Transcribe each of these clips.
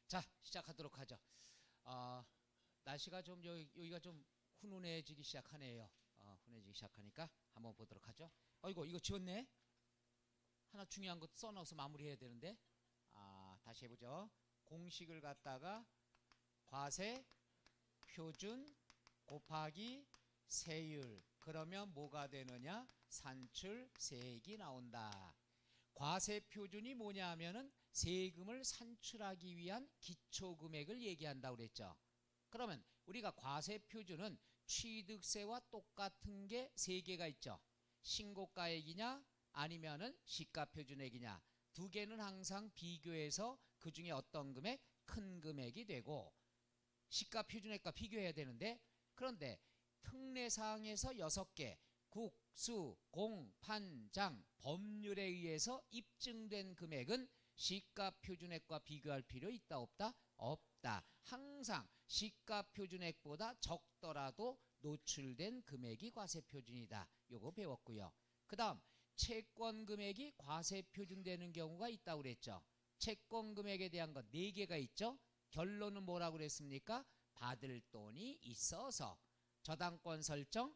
자, 시작하도록 하죠. 날씨가 좀 여기가 좀 훈훈해지기 시작하네요. 훈훈해지기 시작하니까 한번 보도록 하죠. 이거 지웠네. 하나 중요한 것 써넣어서 마무리해야 되는데. 다시 해보죠. 공식을 갖다가 과세 표준 곱하기 세율, 그러면 뭐가 되느냐? 산출세액이 나온다. 과세 표준이 뭐냐 하면은 세금을 산출하기 위한 기초금액을 얘기한다고 그랬죠. 그러면 우리가 과세 표준은 취득세와 똑같은 게 세 개가 있죠. 신고가액이냐 아니면은 시가표준액이냐, 두 개는 항상 비교해서 그 중에 어떤 금액? 큰 금액이 되고, 시가표준액과 비교해야 되는데, 그런데 특례사항에서 6개 국, 수, 공, 판, 장, 법률에 의해서 입증된 금액은 시가표준액과 비교할 필요 있다 없다? 없다. 항상 시가표준액보다 적더라도 노출된 금액이 과세표준이다. 요거 배웠고요. 그 다음 채권금액이 과세표준되는 경우가 있다고 그랬죠. 채권금액에 대한 것 4개가 있죠. 결론은 뭐라고 그랬습니까? 받을 돈이 있어서 저당권 설정,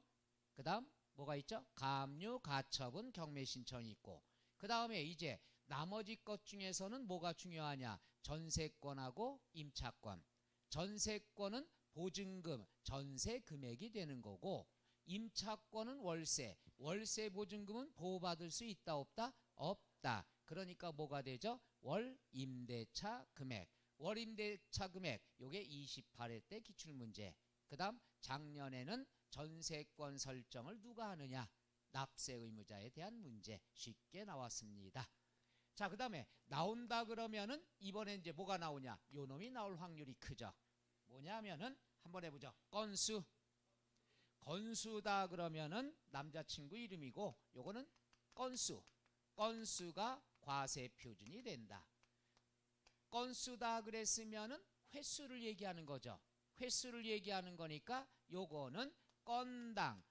그 다음 뭐가 있죠? 가압류, 가처분, 경매신청이 있고, 그 다음에 이제 나머지 것 중에서는 뭐가 중요하냐? 전세권하고 임차권. 전세권은 보증금, 전세 금액이 되는 거고, 임차권은 월세, 월세 보증금은 보호받을 수 있다 없다? 없다. 그러니까 뭐가 되죠? 월임대차 금액. 월임대차 금액, 요게 28회 때 기출문제. 그 다음 작년에는 전세권 설정을 누가 하느냐? 납세 의무자에 대한 문제 쉽게 나왔습니다. 자, 그 다음에 나온다 그러면은 이번에 이제 뭐가 나오냐? 요 놈이 나올 확률이 크죠. 뭐냐면은 한번 해보죠. 건수. 건수다 그러면은 남자친구 이름이고, 요거는 건수. 건수가 과세 표준이 된다. 건수다 그랬으면은 횟수를 얘기하는 거죠. 횟수를 얘기하는 거니까 요거는 건당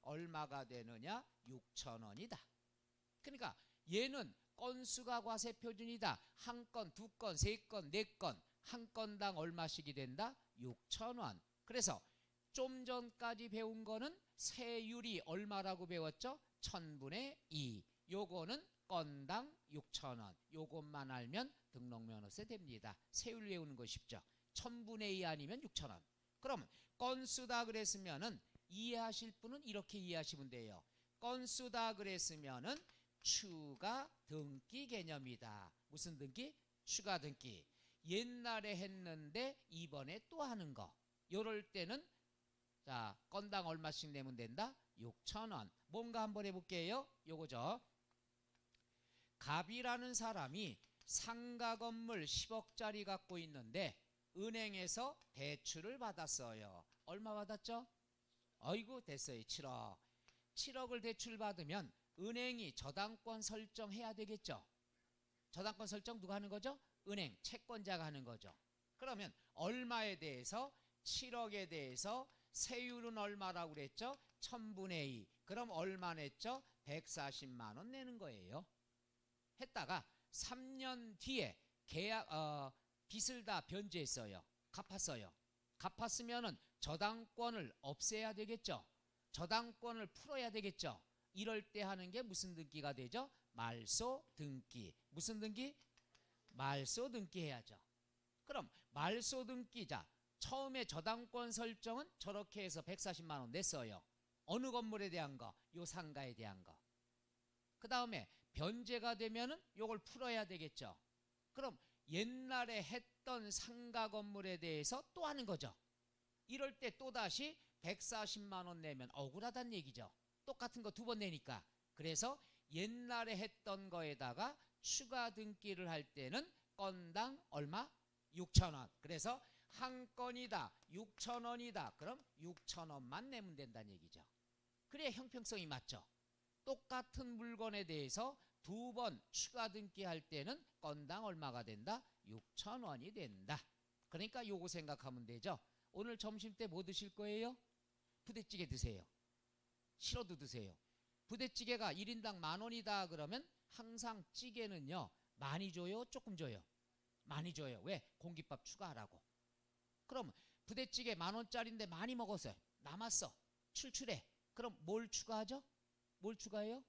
얼마가 되느냐? 6,000원이다. 그러니까 얘는 건수가 과세 표준이다. 한 건, 두 건, 세 건, 네 건, 한 건당 얼마씩이 된다? 6,000원. 그래서 좀 전까지 배운 거는 세율이 얼마라고 배웠죠? 1000분의 2. 요거는 건당 6,000원. 요것만 알면 등록면허세 됩니다. 세율 외우는 거 쉽죠. 1000분의 2 아니면 6,000원. 그럼 건수다 그랬으면은 이해하실 분은 이렇게 이해하시면 돼요. 건수다 그랬으면은 추가 등기 개념이다. 무슨 등기? 추가 등기. 옛날에 했는데 이번에 또 하는 거. 요럴 때는 자, 건당 얼마씩 내면 된다? 6,000원. 뭔가 한번 해볼게요. 요거죠. 갑이라는 사람이 상가 건물 10억짜리 갖고 있는데 은행에서 대출을 받았어요. 얼마 받았죠? 어이구 됐어요. 7억. 7억을 대출 받으면 은행이 저당권 설정해야 되겠죠. 저당권 설정 누가 하는 거죠? 은행, 채권자가 하는 거죠. 그러면 얼마에 대해서? 7억에 대해서 세율은 얼마라고 그랬죠? 1000분의 2. 그럼 얼마 냈죠? 140만 원 내는 거예요. 했다가 3년 뒤에 빚을 다 변제했어요. 갚았어요. 갚았으면은 저당권을 없애야 되겠죠. 저당권을 풀어야 되겠죠. 이럴 때 하는 게 무슨 등기가 되죠? 말소 등기. 무슨 등기? 말소 등기 해야죠. 그럼 말소 등기자 처음에 저당권 설정은 저렇게 해서 140만 원 냈어요. 어느 건물에 대한 거? 요 상가에 대한 거. 그 다음에 변제가 되면은 요걸 풀어야 되겠죠. 그럼 옛날에 했던 상가 건물에 대해서 또 하는 거죠. 이럴 때 또다시 140만 원 내면 억울하다는 얘기죠. 똑같은 거 2번 내니까. 그래서 옛날에 했던 거에다가 추가 등기를 할 때는 건당 얼마? 6,000원. 그래서 한 건이다. 6,000원이다. 그럼 6,000원만 내면 된다는 얘기죠. 그래야 형평성이 맞죠. 똑같은 물건에 대해서 2번 추가 등기할 때는 건당 얼마가 된다? 6,000원이 된다. 그러니까 요거 생각하면 되죠. 오늘 점심 때 뭐 드실 거예요? 부대찌개 드세요. 싫어도 드세요. 부대찌개가 1인당 10,000원이다 그러면 항상 찌개는요 많이 줘요? 조금 줘요? 많이 줘요. 왜? 공깃밥 추가하라고. 그럼 부대찌개 10,000원짜리인데 많이 먹었어요. 남았어. 출출해. 그럼 뭘 추가하죠? 뭘 추가해요?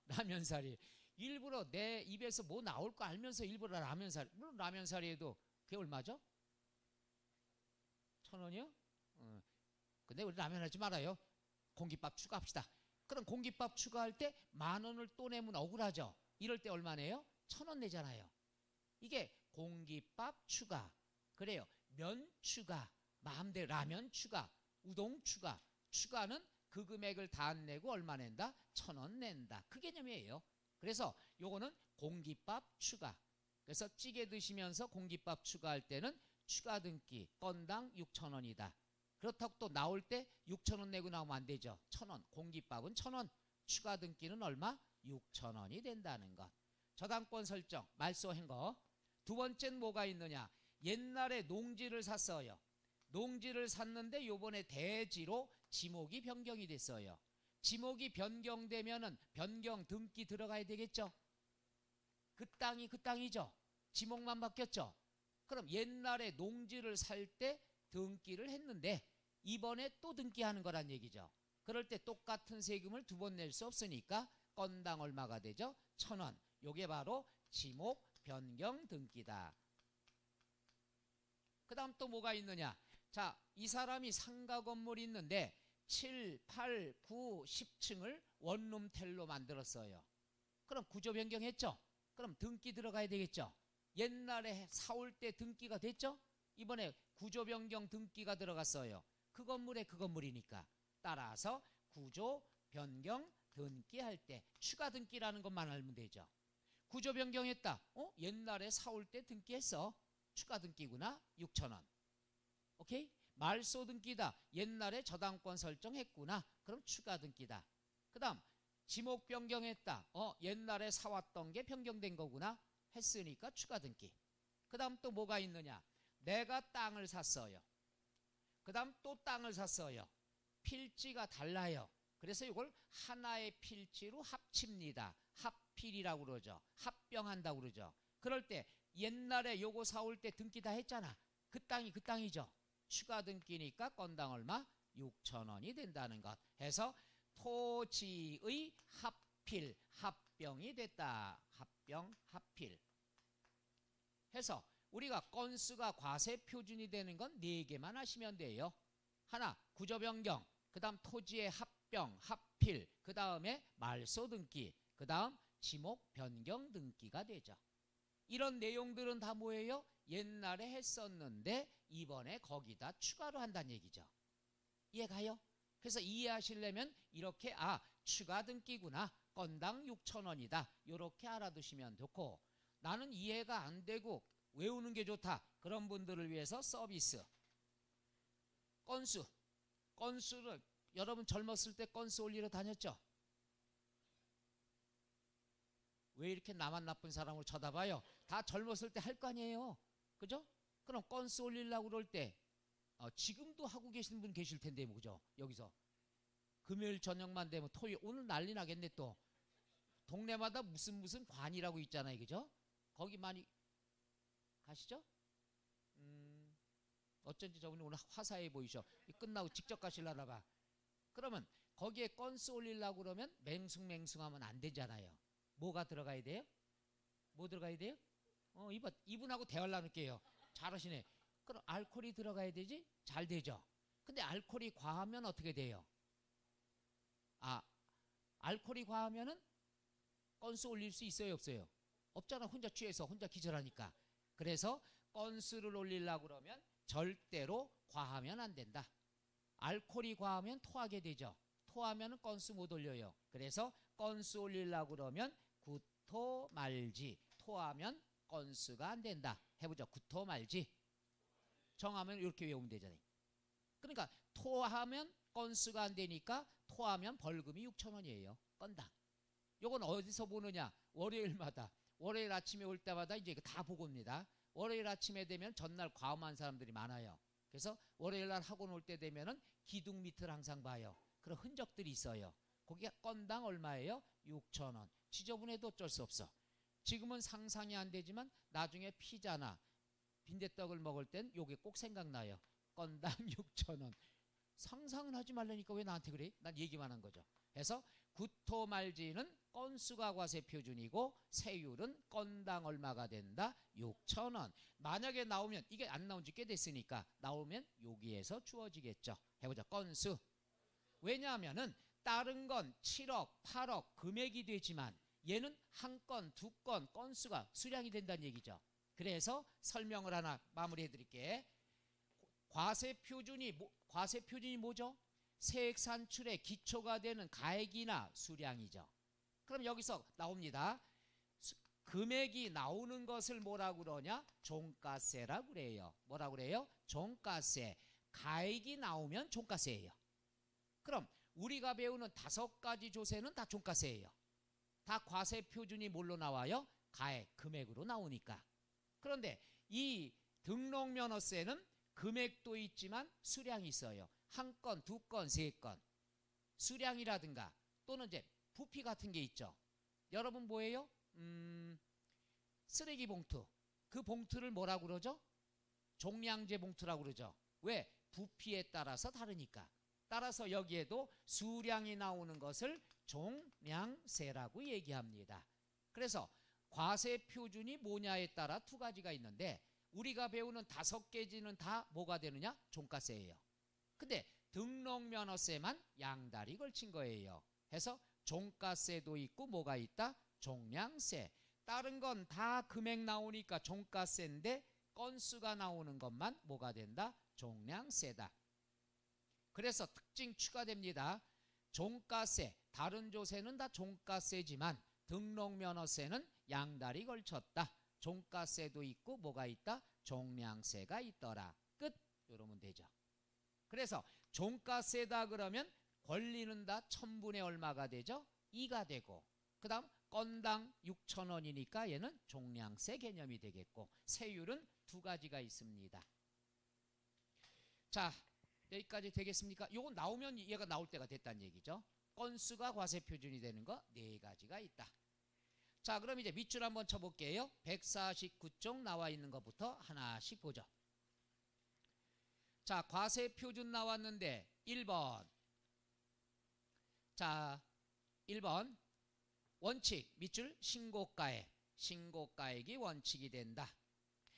라면사리. 일부러 내 입에서 뭐 나올 거 알면서 일부러 라면사리. 물론 라면사리에도 그게 얼마죠? 1,000원이요? 근데 우리 라면 하지 말아요. 공깃밥 추가합시다. 그럼 공깃밥 추가할 때 10,000원을 또 내면 억울하죠. 이럴 때 얼마 내요? 1,000원 내잖아요. 이게 공깃밥 추가. 그래요. 면 추가, 마음대로 라면 추가, 우동 추가. 추가는 그 금액을 다 안 내고 얼마 낸다? 1,000원 낸다. 그 개념이에요. 그래서 요거는 공깃밥 추가. 그래서 찌개 드시면서 공깃밥 추가할 때는 추가 등기 건당 6,000원이다. 그렇다고 또 나올 때 6,000원 내고 나오면 안 되죠. 1,000원. 공깃밥은 1,000원. 추가 등기는 얼마? 6,000원이 된다는 것. 저당권 설정, 말소한 거. 두 번째는 뭐가 있느냐? 옛날에 농지를 샀어요. 농지를 샀는데 요번에 대지로 지목이 변경이 됐어요. 지목이 변경되면은 변경 등기 들어가야 되겠죠. 그 땅이 그 땅이죠. 지목만 바뀌었죠. 그럼 옛날에 농지를 살 때 등기를 했는데 이번에 또 등기하는 거란 얘기죠. 그럴 때 똑같은 세금을 두 번 낼 수 없으니까 건당 얼마가 되죠? 1,000원. 요게 바로 지목 변경 등기다. 그 다음 또 뭐가 있느냐? 자, 이 사람이 상가 건물이 있는데 7, 8, 9, 10층을 원룸텔로 만들었어요. 그럼 구조 변경했죠? 그럼 등기 들어가야 되겠죠? 옛날에 사올 때 등기가 됐죠? 이번에 구조 변경 등기가 들어갔어요. 그 건물에 그 건물이니까. 따라서 구조 변경 등기할 때 추가 등기라는 것만 알면 되죠. 구조 변경했다. 옛날에 사올 때 등기했어. 추가 등기구나. 6,000원. 오케이? 말소 등기다. 옛날에 저당권 설정했구나. 그럼 추가 등기다. 그 다음 지목 변경했다. 옛날에 사왔던 게 변경된 거구나. 했으니까 추가 등기. 그 다음 또 뭐가 있느냐? 내가 땅을 샀어요. 그 다음 또 땅을 샀어요. 필지가 달라요. 그래서 이걸 하나의 필지로 합칩니다. 합필이라고 그러죠. 합병한다고 그러죠. 그럴 때 옛날에 요거 사올 때 등기 다 했잖아. 그 땅이 그 땅이죠. 추가 등기니까 건당 얼마? 6,000원이 된다는 것 해서 토지의 합필, 합병이 됐다. 합병, 합필 해서 우리가 건수가 과세 표준이 되는 건 4개만 하시면 돼요. 하나, 구조 변경, 그 다음 토지의 합병, 합필, 그 다음에 말소 등기, 그 다음 지목 변경 등기가 되죠. 이런 내용들은 다 뭐예요? 옛날에 했었는데 이번에 거기다 추가로 한다는 얘기죠. 이해가요? 그래서 이해하시려면 이렇게 추가 등기구나. 건당 6,000원이다. 이렇게 알아두시면 좋고, 나는 이해가 안 되고 외우는 게 좋다. 그런 분들을 위해서 서비스. 건수를 여러분 젊었을 때 건수 올리러 다녔죠? 왜 이렇게 나만 나쁜 사람으로 쳐다봐요? 다 젊었을 때 할 거 아니에요. 그죠? 그럼 건수 올리려고 그럴 때 지금도 하고 계신 분 계실 텐데 뭐, 그죠? 여기서 금요일 저녁만 되면 토요일, 오늘 난리 나겠네. 또 동네마다 무슨 관이라고 있잖아요. 그죠? 거기 많이 가시죠? 어쩐지 저분이 오늘 화사해 보이셔. 끝나고 직접 가실라나 봐. 그러면 거기에 건수 올리려고 그러면 맹숭맹숭하면 안 되잖아요. 뭐가 들어가야 돼요? 뭐 들어가야 돼요? 이분하고 대화를 나눌게요. 잘하시네. 그럼 알코올이 들어가야 되지? 잘 되죠. 근데 알코올이 과하면 어떻게 돼요? 알코올이 과하면은 건수 올릴 수 있어요, 없어요? 없잖아. 혼자 취해서 혼자 기절하니까. 그래서 건수를 올리려고 그러면 절대로 과하면 안 된다. 알코올이 과하면 토하게 되죠. 토하면 건수 못 올려요. 그래서 건수 올리려고 그러면 구토 말지. 토하면 건수가 안 된다. 해보죠. 구토 말지. 정하면 이렇게 외우면 되잖아요. 그러니까 토하면 건수가 안 되니까 토하면 벌금이 6,000원이에요. 건당. 요건 어디서 보느냐? 월요일마다. 월요일 아침에 올 때마다 이제 다 보고 옵니다. 월요일 아침에 되면 전날 과음한 사람들이 많아요. 그래서 월요일 날 학원 올 때 되면은 기둥 밑을 항상 봐요. 그런 흔적들이 있어요. 거기가 건당 얼마예요? 6,000원. 지저분해도 어쩔 수 없어. 지금은 상상이 안 되지만 나중에 피자나 빈대떡을 먹을 땐 요게 꼭 생각나요. 건당 6,000원. 상상은 하지 말라니까 왜 나한테 그래? 난 얘기만 한 거죠. 그래서 구토말지는 건수가 과세 표준이고 세율은 건당 얼마가 된다? 6,000원. 만약에 나오면, 이게 안 나온 지 꽤 됐으니까 나오면 여기에서 주어지겠죠. 해보자. 건수. 왜냐하면은 다른 건 7억, 8억 금액이 되지만 얘는 한 건, 두 건, 건수가 수량이 된다는 얘기죠. 그래서 설명을 하나 마무리해 드릴게. 과세 표준이 뭐죠? 세액 산출의 기초가 되는 가액이나 수량이죠. 그럼 여기서 나옵니다. 금액이 나오는 것을 뭐라고 그러냐? 종가세라고 그래요. 뭐라고 그래요? 종가세. 가액이 나오면 종가세예요. 그럼 우리가 배우는 5가지 조세는 다 종가세예요. 다 과세 표준이 뭘로 나와요? 가액, 금액으로 나오니까. 그런데 이 등록면허세는 금액도 있지만 수량이 있어요. 한 건, 두 건, 세 건. 수량이라든가 또는 이제 부피 같은 게 있죠. 여러분 뭐예요? 쓰레기 봉투. 그 봉투를 뭐라고 그러죠? 종량제 봉투라고 그러죠. 왜? 부피에 따라서 다르니까. 따라서 여기에도 수량이 나오는 것을 종량세라고 얘기합니다. 그래서 과세 표준이 뭐냐에 따라 2가지가 있는데 우리가 배우는 5개지는 다 뭐가 되느냐? 종가세예요. 근데 등록면허세만 양다리 걸친 거예요. 해서 종가세도 있고 뭐가 있다? 종량세. 다른 건 다 금액 나오니까 종가세인데 건수가 나오는 것만 뭐가 된다? 종량세다. 그래서 특징 추가됩니다. 종가세, 다른 조세는 다 종가세지만 등록면허세는 양다리 걸쳤다. 종가세도 있고 뭐가 있다? 종량세가 있더라. 끝. 이러면 되죠. 그래서 종가세다 그러면 권리는 다 1000분의 얼마가 되죠? 2가 되고 그 다음 건당 6,000원이니까 얘는 종량세 개념이 되겠고 세율은 2가지가 있습니다. 자, 여기까지 되겠습니까? 요거 나오면 얘가 나올 때가 됐다는 얘기죠. 건수가 과세 표준이 되는 거 4가지가 있다. 자, 그럼 이제 밑줄 한번 쳐볼게요. 149쪽 나와 있는 것부터 하나씩 보죠. 자, 과세 표준 나왔는데 1번. 자, 1번 원칙 밑줄 신고가액. 신고가액이 원칙이 된다.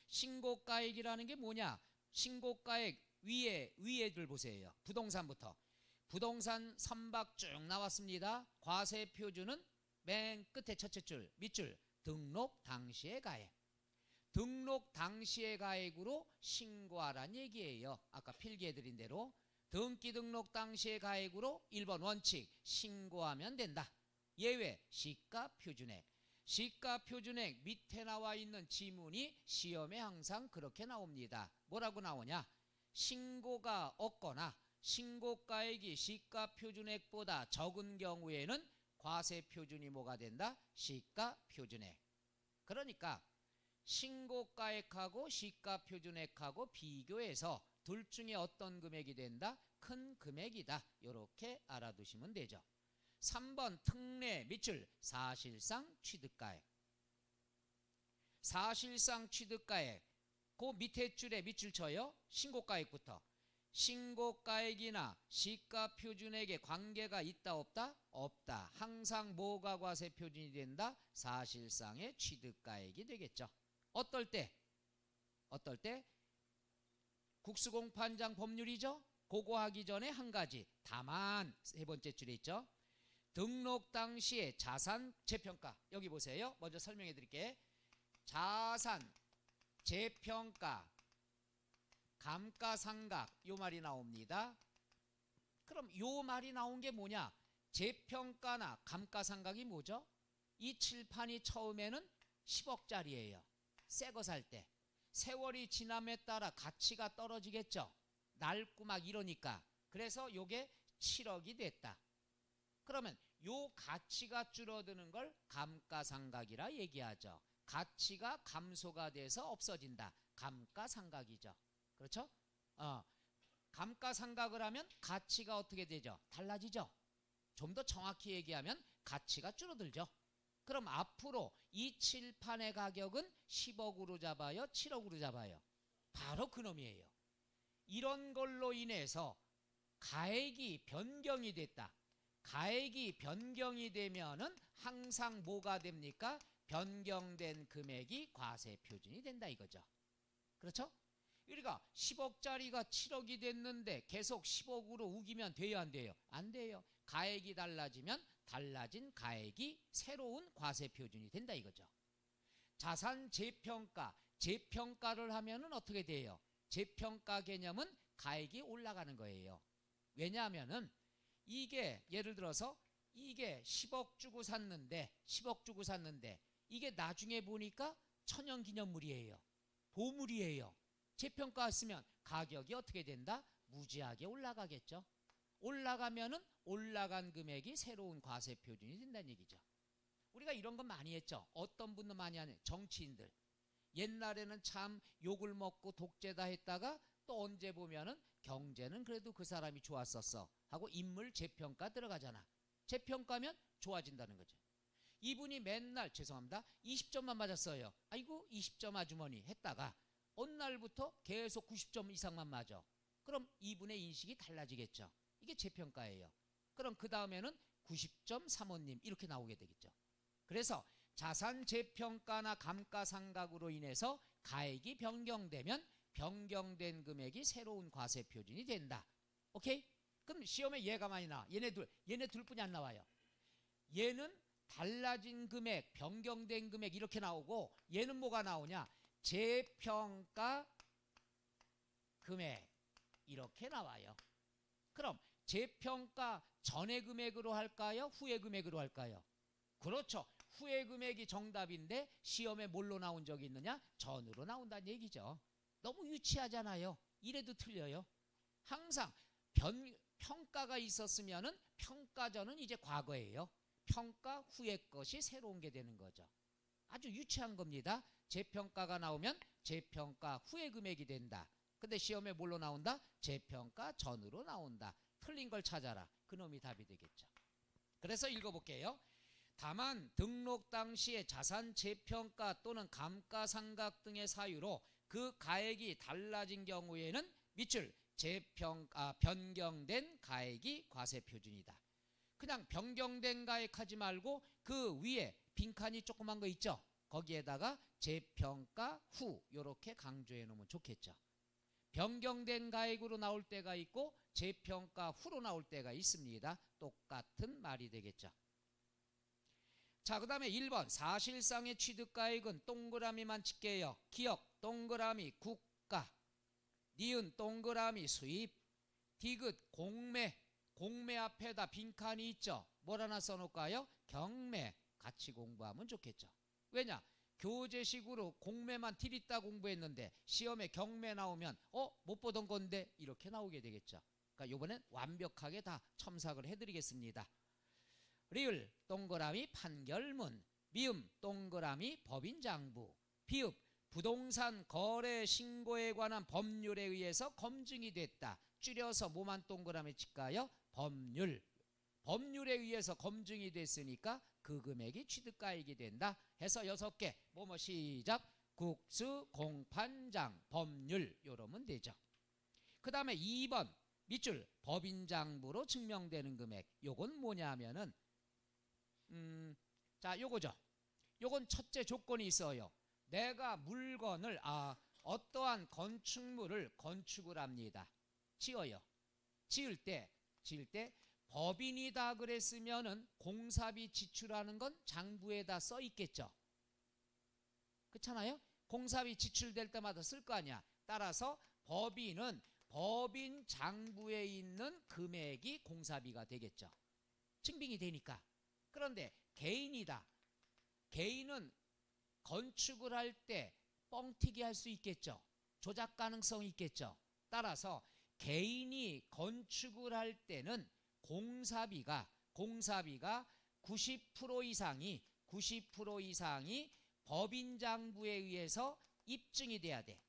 신고가액이라는 게 뭐냐? 신고가액 위에들 보세요. 부동산부터. 부동산 선박 쭉 나왔습니다. 과세 표준은 맨 끝에 첫째 줄 밑줄 등록 당시의 가액. 등록 당시의 가액으로 신고하란 얘기예요. 아까 필기해드린 대로 등기 등록 당시의 가액으로 1번 원칙 신고하면 된다. 예외 시가 표준액. 시가 표준액 밑에 나와 있는 지문이 시험에 항상 그렇게 나옵니다. 뭐라고 나오냐? 신고가 없거나 신고가액이 시가 표준액보다 적은 경우에는 과세 표준이 뭐가 된다? 시가 표준액. 그러니까 신고가액하고 시가 표준액하고 비교해서 둘 중에 어떤 금액이 된다? 큰 금액이다. 이렇게 알아두시면 되죠. 3번 특례 밑줄 사실상 취득가액. 사실상 취득가액. 그 밑에 줄에 밑줄 쳐요. 신고가액부터. 신고가액이나 시가표준액에 관계가 있다 없다? 없다. 항상 뭐가 과세 표준이 된다? 사실상의 취득가액이 되겠죠. 어떨 때? 어떨 때? 국수공판장 법률이죠. 그거 하기 전에 한 가지. 다만 세 번째 줄에 있죠. 등록 당시에 자산 재평가. 여기 보세요. 먼저 설명해 드릴게요. 자산 재평가 감가상각 요 말이 나옵니다. 그럼 요 말이 나온 게 뭐냐? 재평가나 감가상각이 뭐죠? 이 칠판이 처음에는 10억짜리예요. 새 거 살 때. 세월이 지남에 따라 가치가 떨어지겠죠. 낡고 막 이러니까. 그래서 요게 7억이 됐다. 그러면 요 가치가 줄어드는 걸 감가상각이라 얘기하죠. 가치가 감소가 돼서 없어진다. 감가상각이죠. 그렇죠? 감가상각을 하면 가치가 어떻게 되죠? 달라지죠. 좀 더 정확히 얘기하면 가치가 줄어들죠. 그럼 앞으로 이 칠판의 가격은 10억으로 잡아요? 7억으로 잡아요? 바로 그놈이에요. 이런 걸로 인해서 가액이 변경이 됐다. 가액이 변경이 되면은 항상 뭐가 됩니까? 변경된 금액이 과세 표준이 된다 이거죠. 그렇죠? 그러니까 10억짜리가 7억이 됐는데 계속 10억으로 우기면 돼요, 안 돼요? 안 돼요. 가액이 달라지면 달라진 가액이 새로운 과세 표준이 된다 이거죠. 자산 재평가, 재평가를 하면은 어떻게 돼요? 재평가 개념은 가액이 올라가는 거예요. 왜냐하면은 이게 예를 들어서 이게 10억 주고 샀는데 10억 주고 샀는데 이게 나중에 보니까 천연기념물이에요. 보물이에요. 재평가했으면 가격이 어떻게 된다? 무지하게 올라가겠죠. 올라가면은 올라간 금액이 새로운 과세 표준이 된다는 얘기죠. 우리가 이런 건 많이 했죠. 어떤 분들 많이 하는 정치인들. 옛날에는 참 욕을 먹고 독재다 했다가 또 언제 보면은 경제는 그래도 그 사람이 좋았었어 하고 인물 재평가 들어가잖아. 재평가면 좋아진다는 거죠. 이분이 맨날 죄송합니다 20점만 맞았어요. 아이고 20점 아주머니 했다가 어느 날부터 계속 90점 이상만 맞아. 그럼 이분의 인식이 달라지겠죠. 이게 재평가예요. 그럼 그 다음에는 90점 사모님 이렇게 나오게 되겠죠. 그래서 자산 재평가나 감가상각으로 인해서 가액이 변경되면 변경된 금액이 새로운 과세 표준이 된다. 오케이? 그럼 시험에 얘가 많이 나와. 얘네 둘뿐이 안 나와요. 얘는 달라진 금액, 변경된 금액 이렇게 나오고 얘는 뭐가 나오냐? 재평가 금액 이렇게 나와요. 그럼 재평가 전의 금액으로 할까요? 후의 금액으로 할까요? 그렇죠. 후의 금액이 정답인데 시험에 뭘로 나온 적이 있느냐? 전으로 나온다는 얘기죠. 너무 유치하잖아요. 이래도 틀려요. 항상 평가가 있었으면은 평가전은 이제 과거예요. 평가 후의 것이 새로운 게 되는 거죠. 아주 유치한 겁니다. 재평가가 나오면 재평가 후의 금액이 된다. 근데 시험에 뭘로 나온다? 재평가 전으로 나온다. 틀린 걸 찾아라. 그놈이 답이 되겠죠. 그래서 읽어볼게요. 다만 등록 당시의 자산 재평가 또는 감가상각 등의 사유로 그 가액이 달라진 경우에는 밑줄 변경된 가액이 과세 표준이다. 그냥 변경된 가액 하지 말고 그 위에 빈칸이 조그만 거 있죠? 거기에다가 재평가 후 이렇게 강조해 놓으면 좋겠죠. 변경된 가액으로 나올 때가 있고 재평가 후로 나올 때가 있습니다. 똑같은 말이 되겠죠. 자, 그 다음에 1번 사실상의 취득가액은 동그라미만 칠게요. 기억 동그라미 국가, 니은 동그라미 수입, 디귿 공매, 공매 앞에다 빈칸이 있죠. 뭘 하나 써놓을까요? 경매. 같이 공부하면 좋겠죠. 왜냐? 교재식으로 공매만 디귿다 공부했는데 시험에 경매 나오면 못 보던 건데 이렇게 나오게 되겠죠. 그러니까 이번엔 완벽하게 다 첨삭을 해드리겠습니다. 리을 동그라미 판결문, 미음 동그라미 법인장부, 비읍 부동산 거래 신고에 관한 법률에 의해서 검증이 됐다. 줄여서 뭐만 동그라미 칠까요? 법률. 법률에 의해서 검증이 됐으니까 그 금액이 취득가액이 된다 해서 6개 뭐뭐 시작 국수 공판장 법률 요러면 되죠. 그 다음에 2번 밑줄 법인장부로 증명되는 금액. 요건 뭐냐 하면은 자 요거죠. 요건 첫째 조건이 있어요. 내가 물건을 어떠한 건축물을 건축을 합니다. 지어요. 지을 때 법인이다 그랬으면은 공사비 지출하는 건 장부에다 써 있겠죠. 그렇잖아요. 공사비 지출될 때마다 쓸 거 아니야. 따라서 법인은 법인 장부에 있는 금액이 공사비가 되겠죠. 증빙이 되니까. 그런데 개인이다. 개인은 건축을 할 때 뻥튀기 할 수 있겠죠. 조작 가능성이 있겠죠. 따라서 개인이 건축을 할 때는 공사비가 90% 이상이 법인장부에 의해서 입증이 돼야 돼.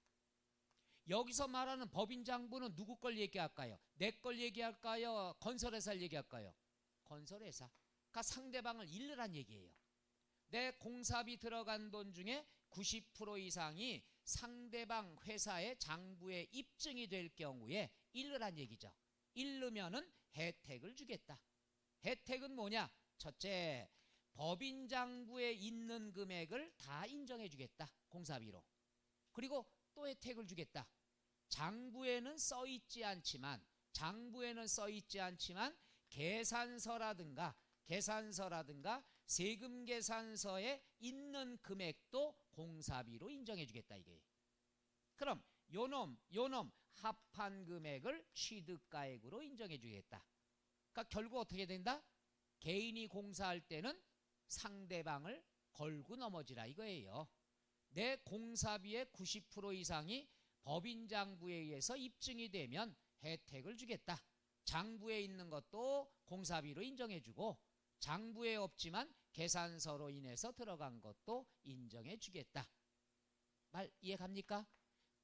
여기서 말하는 법인장부는 누구 걸 얘기할까요? 내 걸 얘기할까요? 건설회사를 얘기할까요? 건설회사. 그러니까 상대방을 잃으란 얘기예요. 내 공사비 들어간 돈 중에 90% 이상이 상대방 회사의 장부에 입증이 될 경우에 잃으란 얘기죠. 잃으면은 혜택을 주겠다. 혜택은 뭐냐? 첫째, 법인 장부에 있는 금액을 다 인정해 주겠다. 공사비로. 그리고 또 혜택을 주겠다. 장부에는 써 있지 않지만 계산서라든가 세금 계산서에 있는 금액도 공사비로 인정해 주겠다 이게. 그럼 요놈 합한 금액을 취득가액으로 인정해 주겠다. 그러니까 결국 어떻게 된다? 개인이 공사할 때는 상대방을 걸고 넘어지라 이거예요. 내 공사비의 90% 이상이 법인 장부에 의해서 입증이 되면 혜택을 주겠다. 장부에 있는 것도 공사비로 인정해 주고 장부에 없지만 계산서로 인해서 들어간 것도 인정해 주겠다. 말 이해 갑니까?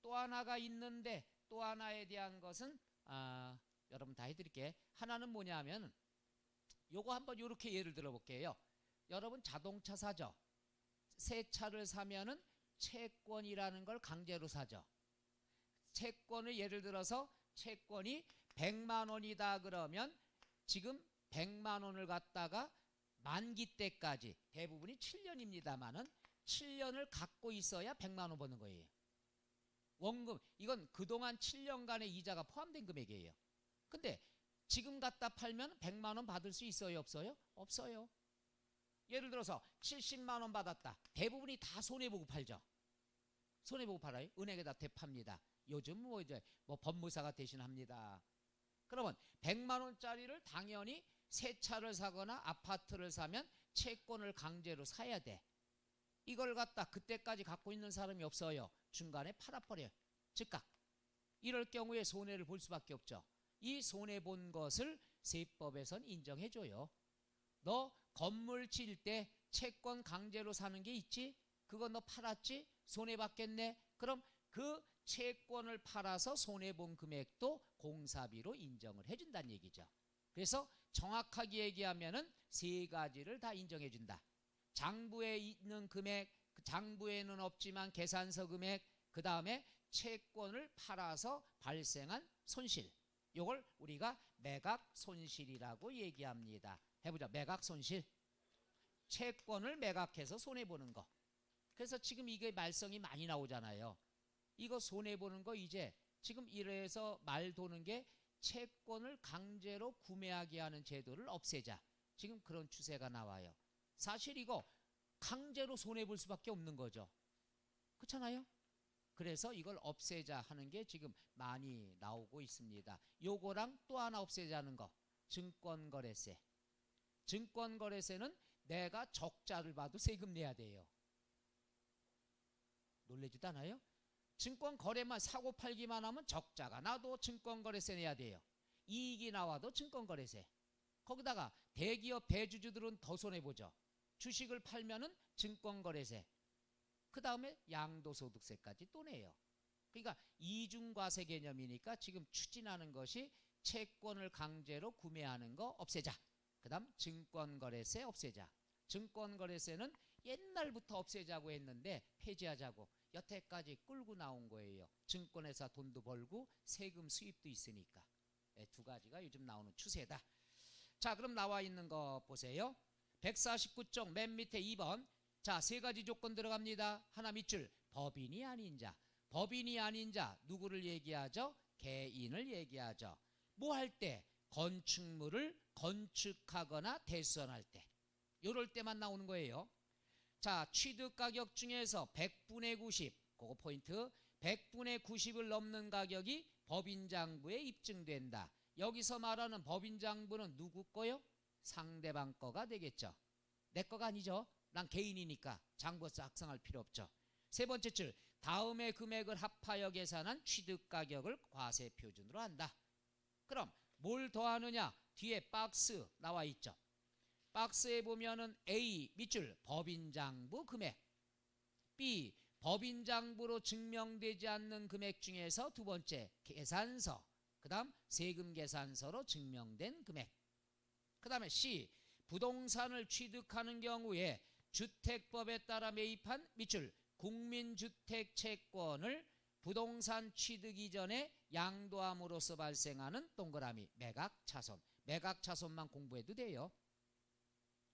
또 하나가 있는데 또 하나에 대한 것은 여러분 다 해드릴게. 하나는 뭐냐면 요거 한번 요렇게 예를 들어 볼게요. 여러분 자동차 사죠. 새 차를 사면은 채권이라는 걸 강제로 사죠. 채권을 예를 들어서 채권이 100만 원이다 그러면 지금 100만 원을 갖다가 만기 때까지 대부분이 7년입니다만은 7년을 갖고 있어야 100만 원 버는 거예요. 원금 이건 그동안 7년간의 이자가 포함된 금액이에요. 근데 지금 갖다 팔면 100만 원 받을 수 있어요 없어요? 없어요. 예를 들어서 70만 원 받았다. 대부분이 다 손해보고 팔죠. 손해보고 팔아요. 은행에다 대팝니다. 요즘 뭐 이제 뭐 법무사가 대신합니다. 그러면 100만 원짜리를 당연히 새 차를 사거나 아파트를 사면 채권을 강제로 사야 돼. 이걸 갖다 그때까지 갖고 있는 사람이 없어요. 중간에 팔아버려요. 즉각. 이럴 경우에 손해를 볼 수밖에 없죠. 이 손해본 것을 세법에선 인정해줘요. 너 건물 칠 때 채권 강제로 사는 게 있지? 그거 너 팔았지? 손해봤겠네? 그럼 그 채권을 팔아서 손해본 금액도 공사비로 인정을 해준다는 얘기죠. 그래서 정확하게 얘기하면은 세 가지를 다 인정해준다. 장부에 있는 금액, 장부에는 없지만 계산서 금액, 그 다음에 채권을 팔아서 발생한 손실. 이걸 우리가 매각 손실이라고 얘기합니다. 해보자. 매각 손실. 채권을 매각해서 손해보는 거. 그래서 지금 이게 말썽이 많이 나오잖아요. 이거 손해보는 거 이제 지금 이래서 말 도는 게 채권을 강제로 구매하게 하는 제도를 없애자. 지금 그런 추세가 나와요. 사실 이거 강제로 손해볼 수밖에 없는 거죠. 그렇잖아요? 그래서 이걸 없애자 하는 게 지금 많이 나오고 있습니다. 요거랑 또 하나 없애자는 거. 증권거래세. 증권거래세는 내가 적자를 봐도 세금 내야 돼요. 놀라지도 않아요? 증권거래만 사고 팔기만 하면 적자가 나도 증권거래세 내야 돼요. 이익이 나와도 증권거래세. 거기다가 대기업 대주주들은 더 손해보죠. 주식을 팔면은 증권거래세. 그 다음에 양도소득세까지 또 내요. 그러니까 이중과세 개념이니까 지금 추진하는 것이 채권을 강제로 구매하는 거 없애자. 그 다음 증권거래세 없애자. 증권거래세는 옛날부터 없애자고 했는데 폐지하자고 여태까지 끌고 나온 거예요. 증권회사 돈도 벌고 세금 수입도 있으니까. 두 가지가 요즘 나오는 추세다. 자, 그럼 나와 있는 거 보세요. 149쪽 맨 밑에 2번. 자, 세 가지 조건 들어갑니다. 하나 밑줄. 법인이 아닌 자. 법인이 아닌 자 누구를 얘기하죠? 개인을 얘기하죠. 뭐 할 때? 건축물을 건축하거나 대수선할 때. 요럴 때만 나오는 거예요. 자, 취득가격 중에서 100분의 90, 그거 포인트. 100분의 90을 넘는 가격이 법인장부에 입증된다. 여기서 말하는 법인장부는 누구 거요? 상대방 거가 되겠죠. 내 거가 아니죠. 난 개인이니까 장부 작성할 필요 없죠. 세 번째 줄, 다음의 금액을 합하여 계산한 취득가격을 과세표준으로 한다. 그럼 뭘 더하느냐? 뒤에 박스 나와 있죠. 박스에 보면은 A 밑줄 법인장부 금액, B 법인장부로 증명되지 않는 금액 중에서 두 번째 계산서, 그 다음 세금계산서로 증명된 금액, 그 다음에 C 부동산을 취득하는 경우에 주택법에 따라 매입한 밑줄 국민주택 채권을 부동산 취득 이전에 양도함으로써 발생하는 동그라미 매각차손. 매각차손만 공부해도 돼요.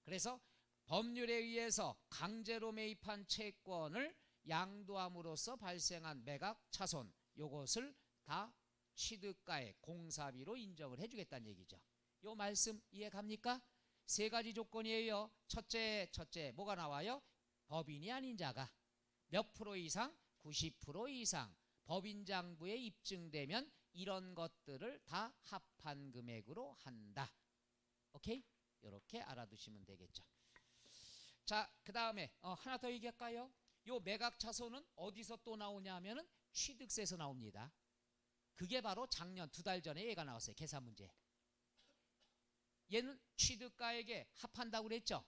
그래서 법률에 의해서 강제로 매입한 채권을 양도함으로써 발생한 매각차손, 요것을 다 취득가액 공사비로 인정을 해주겠다는 얘기죠. 요 말씀 이해 갑니까? 세 가지 조건이에요. 첫째 뭐가 나와요? 법인이 아닌 자가 몇 프로 이상? 90% 이상 법인장부에 입증되면 이런 것들을 다 합한 금액으로 한다. 오케이? 이렇게 알아두시면 되겠죠. 자, 그 다음에 하나 더 얘기할까요? 요 매각차손은 어디서 또 나오냐 하면은 취득세에서 나옵니다. 그게 바로 작년 2달 전에 얘가 나왔어요. 계산 문제. 얘는 취득가액에 합한다고 그랬죠?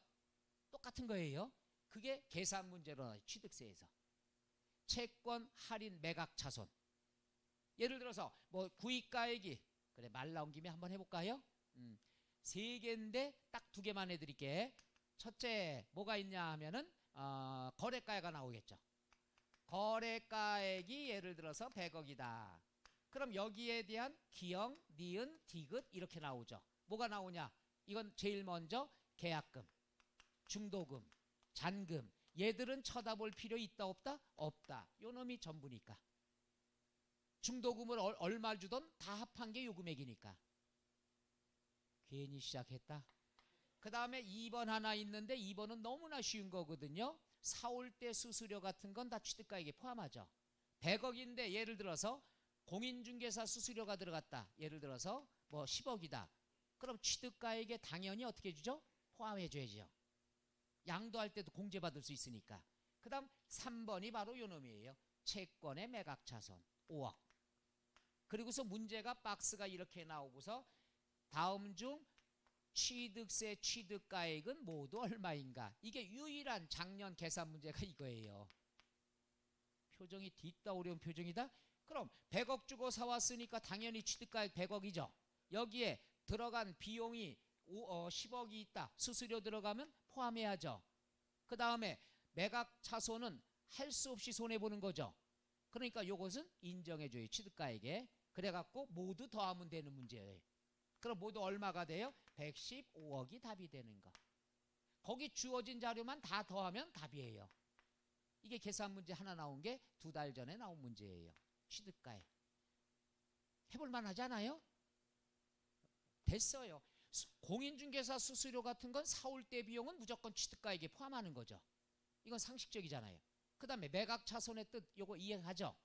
똑같은 거예요. 그게 계산 문제로 나와요. 취득세에서. 채권 할인 매각차손. 예를 들어서 뭐 구입가액이 그래 말 나온 김에 한번 해볼까요? 3개인데 딱 2개만 해드릴게. 첫째 뭐가 있냐 하면은 거래가액가 나오겠죠. 거래가액이 예를 들어서 100억이다. 그럼 여기에 대한 기영, 니은, 디귿 이렇게 나오죠. 뭐가 나오냐? 이건 제일 먼저 계약금, 중도금, 잔금. 얘들은 쳐다볼 필요 있다 없다? 없다. 요 놈이 전부니까. 중도금을 얼마 주던 다 합한 게 요 금액이니까. 괜히 시작했다. 그 다음에 2번 하나 있는데 2번은 너무나 쉬운 거거든요. 사올 때 수수료 같은 건 다 취득가액에 포함하죠. 100억인데 예를 들어서 공인중개사 수수료가 들어갔다. 예를 들어서 뭐 10억이다. 그럼 취득가액에 당연히 어떻게 주죠? 포함해 줘야죠. 양도할 때도 공제받을 수 있으니까. 그 다음 3번이 바로 요 놈이에요. 채권의 매각차손 5억. 그리고서 문제가 박스가 이렇게 나오고서 다음 중 취득세 취득가액은 모두 얼마인가. 이게 유일한 작년 계산 문제가 이거예요. 표정이 뒷다 어려운 표정이다. 그럼 100억 주고 사왔으니까 당연히 취득가액 100억이죠. 여기에 들어간 비용이 10억이 있다. 수수료 들어가면 포함해야죠. 그 다음에 매각차손은 할 수 없이 손해보는 거죠. 그러니까 요것은 인정해줘요. 취득가액에. 그래갖고 모두 더하면 되는 문제예요. 그럼 모두 얼마가 돼요? 115억이 답이 되는 거. 거기 주어진 자료만 다 더하면 답이에요. 이게 계산 문제 하나 나온 게 2달 전에 나온 문제예요. 취득가액. 해볼만 하지 않아요? 됐어요. 공인중개사 수수료 같은 건 사올 때 비용은 무조건 취득가액에 포함하는 거죠. 이건 상식적이잖아요. 그 다음에 매각차손의 뜻 요거 이해하죠?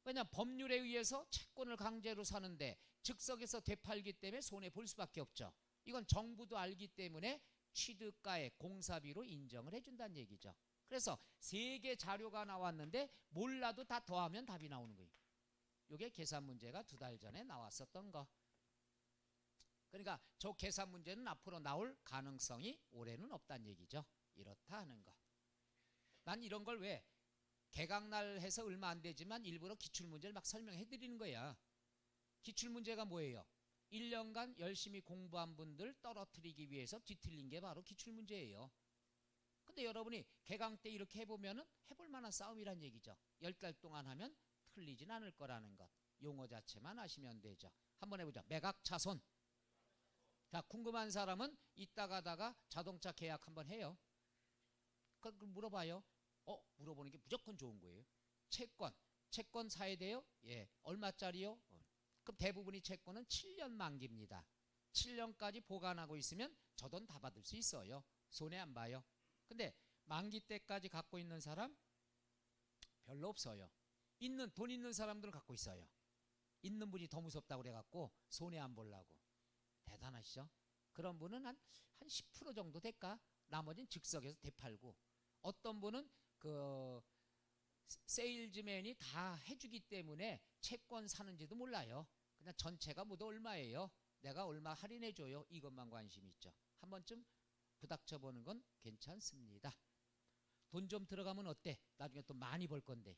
왜냐하면 법률에 의해서 채권을 강제로 사는데 즉석에서 되팔기 때문에 손해볼 수밖에 없죠. 이건 정부도 알기 때문에 취득가액 공사비로 인정을 해준다는 얘기죠. 그래서 3개 자료가 나왔는데 몰라도 다 더하면 답이 나오는 거예요. 이게 계산 문제가 2달 전에 나왔었던 거. 그러니까 저 계산 문제는 앞으로 나올 가능성이 올해는 없다는 얘기죠. 이렇다 하는 거. 난 이런 걸 왜 개강날 해서 얼마 안 되지만 일부러 기출문제를 막 설명해 드리는 거야. 기출문제가 뭐예요? 1년간 열심히 공부한 분들 떨어뜨리기 위해서 뒤틀린 게 바로 기출문제예요. 근데 여러분이 개강 때 이렇게 해보면은 해볼 만한 싸움이란 얘기죠. 10달 동안 하면 틀리진 않을 거라는 것. 용어 자체만 아시면 되죠. 한번 해보자. 매각차손. 자, 궁금한 사람은 이따 가다가 자동차 계약 한번 해요. 그 물어봐요. 물어보는 게 무조건 좋은 거예요. 채권 사야 돼요? 예. 얼마짜리요? 그럼 대부분이 채권은 7년 만기입니다. 7년까지 보관하고 있으면 저 돈 다 받을 수 있어요. 손해 안 봐요. 근데 만기 때까지 갖고 있는 사람 별로 없어요. 돈 있는 사람들은 갖고 있어요. 있는 분이 더 무섭다고 그래갖고 손해 안 보려고. 대단하시죠? 그런 분은 한 10% 정도 될까? 나머지는 즉석에서 되팔고. 어떤 분은 그 세일즈맨이 다 해주기 때문에 채권 사는지도 몰라요. 그냥 전체가 모두 얼마예요? 내가 얼마 할인해줘요. 이것만 관심 있죠. 한 번쯤 부닥쳐 보는 건 괜찮습니다. 돈 좀 들어가면 어때? 나중에 또 많이 벌 건데.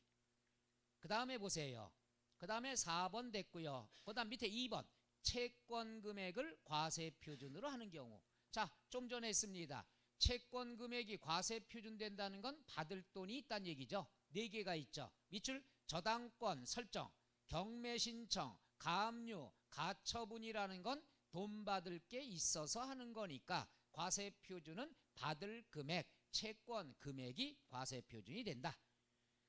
그 다음에 보세요. 그 다음에 4번 됐고요. 그 다음 밑에 2번. 채권 금액을 과세 표준으로 하는 경우. 자, 좀 전에 했습니다. 채권 금액이 과세 표준된다는 건 받을 돈이 있다는 얘기죠. 4개가 있죠. 밑줄 저당권 설정, 경매 신청, 가압류, 가처분이라는 건 돈 받을 게 있어서 하는 거니까 과세 표준은 받을 금액, 채권 금액이 과세 표준이 된다.